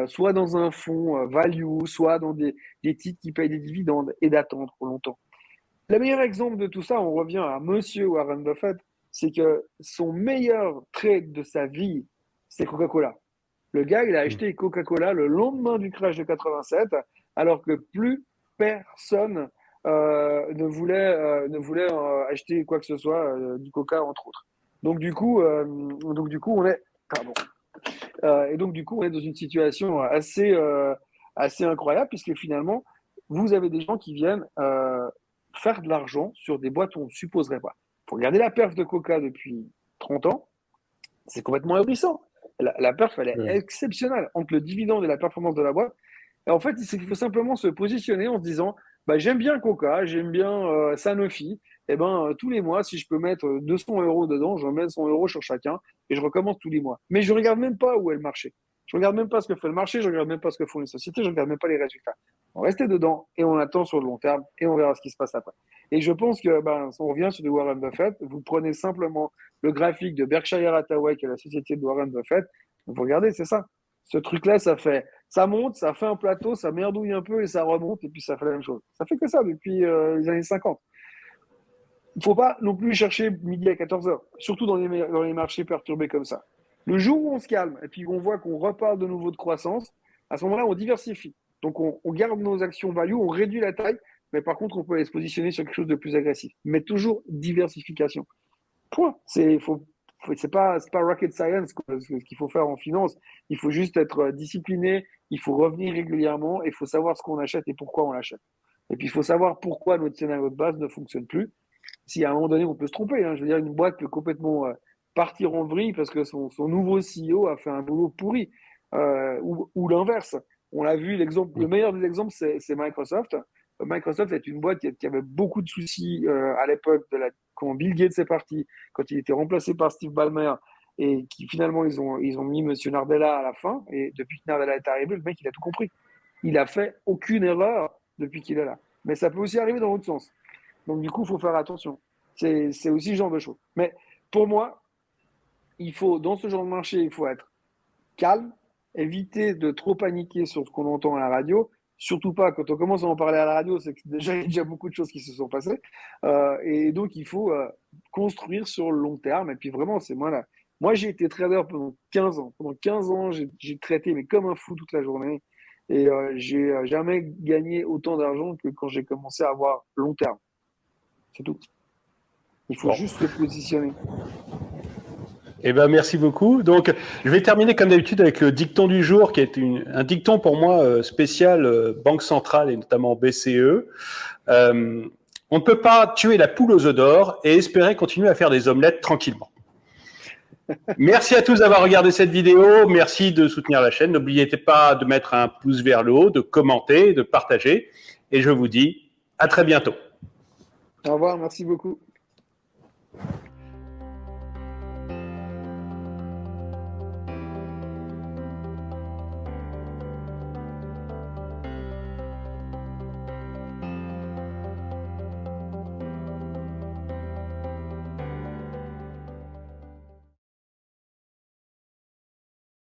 soit dans un fonds value, soit dans des titres qui payent des dividendes et d'attendre pour longtemps. Le meilleur exemple de tout ça, on revient à Monsieur Warren Buffett, c'est que son meilleur trade de sa vie, c'est Coca-Cola. Le gars, il a acheté Coca-Cola le lendemain du crash de 87, alors que plus personne ne voulait acheter quoi que ce soit, du Coca entre autres. Donc du coup, on est, pardon. Et donc du coup, on est dans une situation assez incroyable puisque finalement, vous avez des gens qui viennent faire de l'argent sur des boîtes où on ne supposerait pas. Faut regarder la perf de Coca depuis 30 ans, c'est complètement ahurissant. La perf, elle est exceptionnelle entre le dividende et la performance de la boîte. Et en fait, il faut simplement se positionner en se disant, bah, j'aime bien Coca, j'aime bien Sanofi. Et ben, tous les mois, si je peux mettre 200 euros dedans, je mets 100 euros sur chacun et je recommence tous les mois. Mais je regarde même pas où est le marché. Je regarde même pas ce que fait le marché, je regarde même pas ce que font les sociétés, je regarde même pas les résultats. On reste dedans et on attend sur le long terme et on verra ce qui se passe après. Et je pense que, ben, on revient sur du Warren Buffett, vous prenez simplement le graphique de Berkshire Hathaway, qui est la société de Warren Buffett, vous regardez, c'est ça. Ce truc-là, ça monte, ça fait un plateau, ça merdouille un peu et ça remonte et puis ça fait la même chose. Ça fait que ça depuis les années 50. Il ne faut pas non plus chercher midi à 14 heures, surtout dans les marchés perturbés comme ça. Le jour où on se calme et puis on voit qu'on repart de nouveau de croissance, à ce moment-là, on diversifie. Donc, on garde nos actions value, on réduit la taille, mais par contre, on peut aller se positionner sur quelque chose de plus agressif. Mais toujours diversification. Point. C'est pas rocket science ce qu'il faut faire en finance. Il faut juste être discipliné, il faut revenir régulièrement, et il faut savoir ce qu'on achète et pourquoi on l'achète. Et puis, il faut savoir pourquoi notre scénario de base ne fonctionne plus. Si à un moment donné, on peut se tromper, hein. Je veux dire, une boîte peut complètement partir en vrille parce que son nouveau CEO a fait un boulot pourri, ou l'inverse. On l'a vu, le meilleur des exemples, c'est Microsoft. Microsoft est une boîte qui avait beaucoup de soucis à l'époque quand Bill Gates est parti, quand il était remplacé par Steve Ballmer, et qui finalement ils ont mis Monsieur Nardella à la fin. Et depuis que Nardella est arrivé, le mec il a tout compris. Il a fait aucune erreur depuis qu'il est là. Mais ça peut aussi arriver dans l'autre sens. Donc du coup, il faut faire attention. C'est aussi ce genre de choses. Mais pour moi, dans ce genre de marché, il faut être calme, éviter de trop paniquer sur ce qu'on entend à la radio. Surtout pas quand on commence à en parler à la radio, c'est que déjà il y a déjà beaucoup de choses qui se sont passées. Et donc il faut construire sur le long terme. Et puis vraiment, c'est moi là. Moi, j'ai été trader pendant 15 ans. Pendant 15 ans, j'ai traité mais comme un fou toute la journée. Et j'ai jamais gagné autant d'argent que quand j'ai commencé à avoir long terme. C'est tout. Il faut juste se positionner. Eh ben, merci beaucoup. Donc, je vais terminer comme d'habitude avec le dicton du jour, qui est un dicton pour moi spécial Banque centrale et notamment BCE. On ne peut pas tuer la poule aux œufs d'or et espérer continuer à faire des omelettes tranquillement. Merci à tous d'avoir regardé cette vidéo. Merci de soutenir la chaîne. N'oubliez pas de mettre un pouce vers le haut, de commenter, de partager. Et je vous dis à très bientôt. Au revoir, merci beaucoup.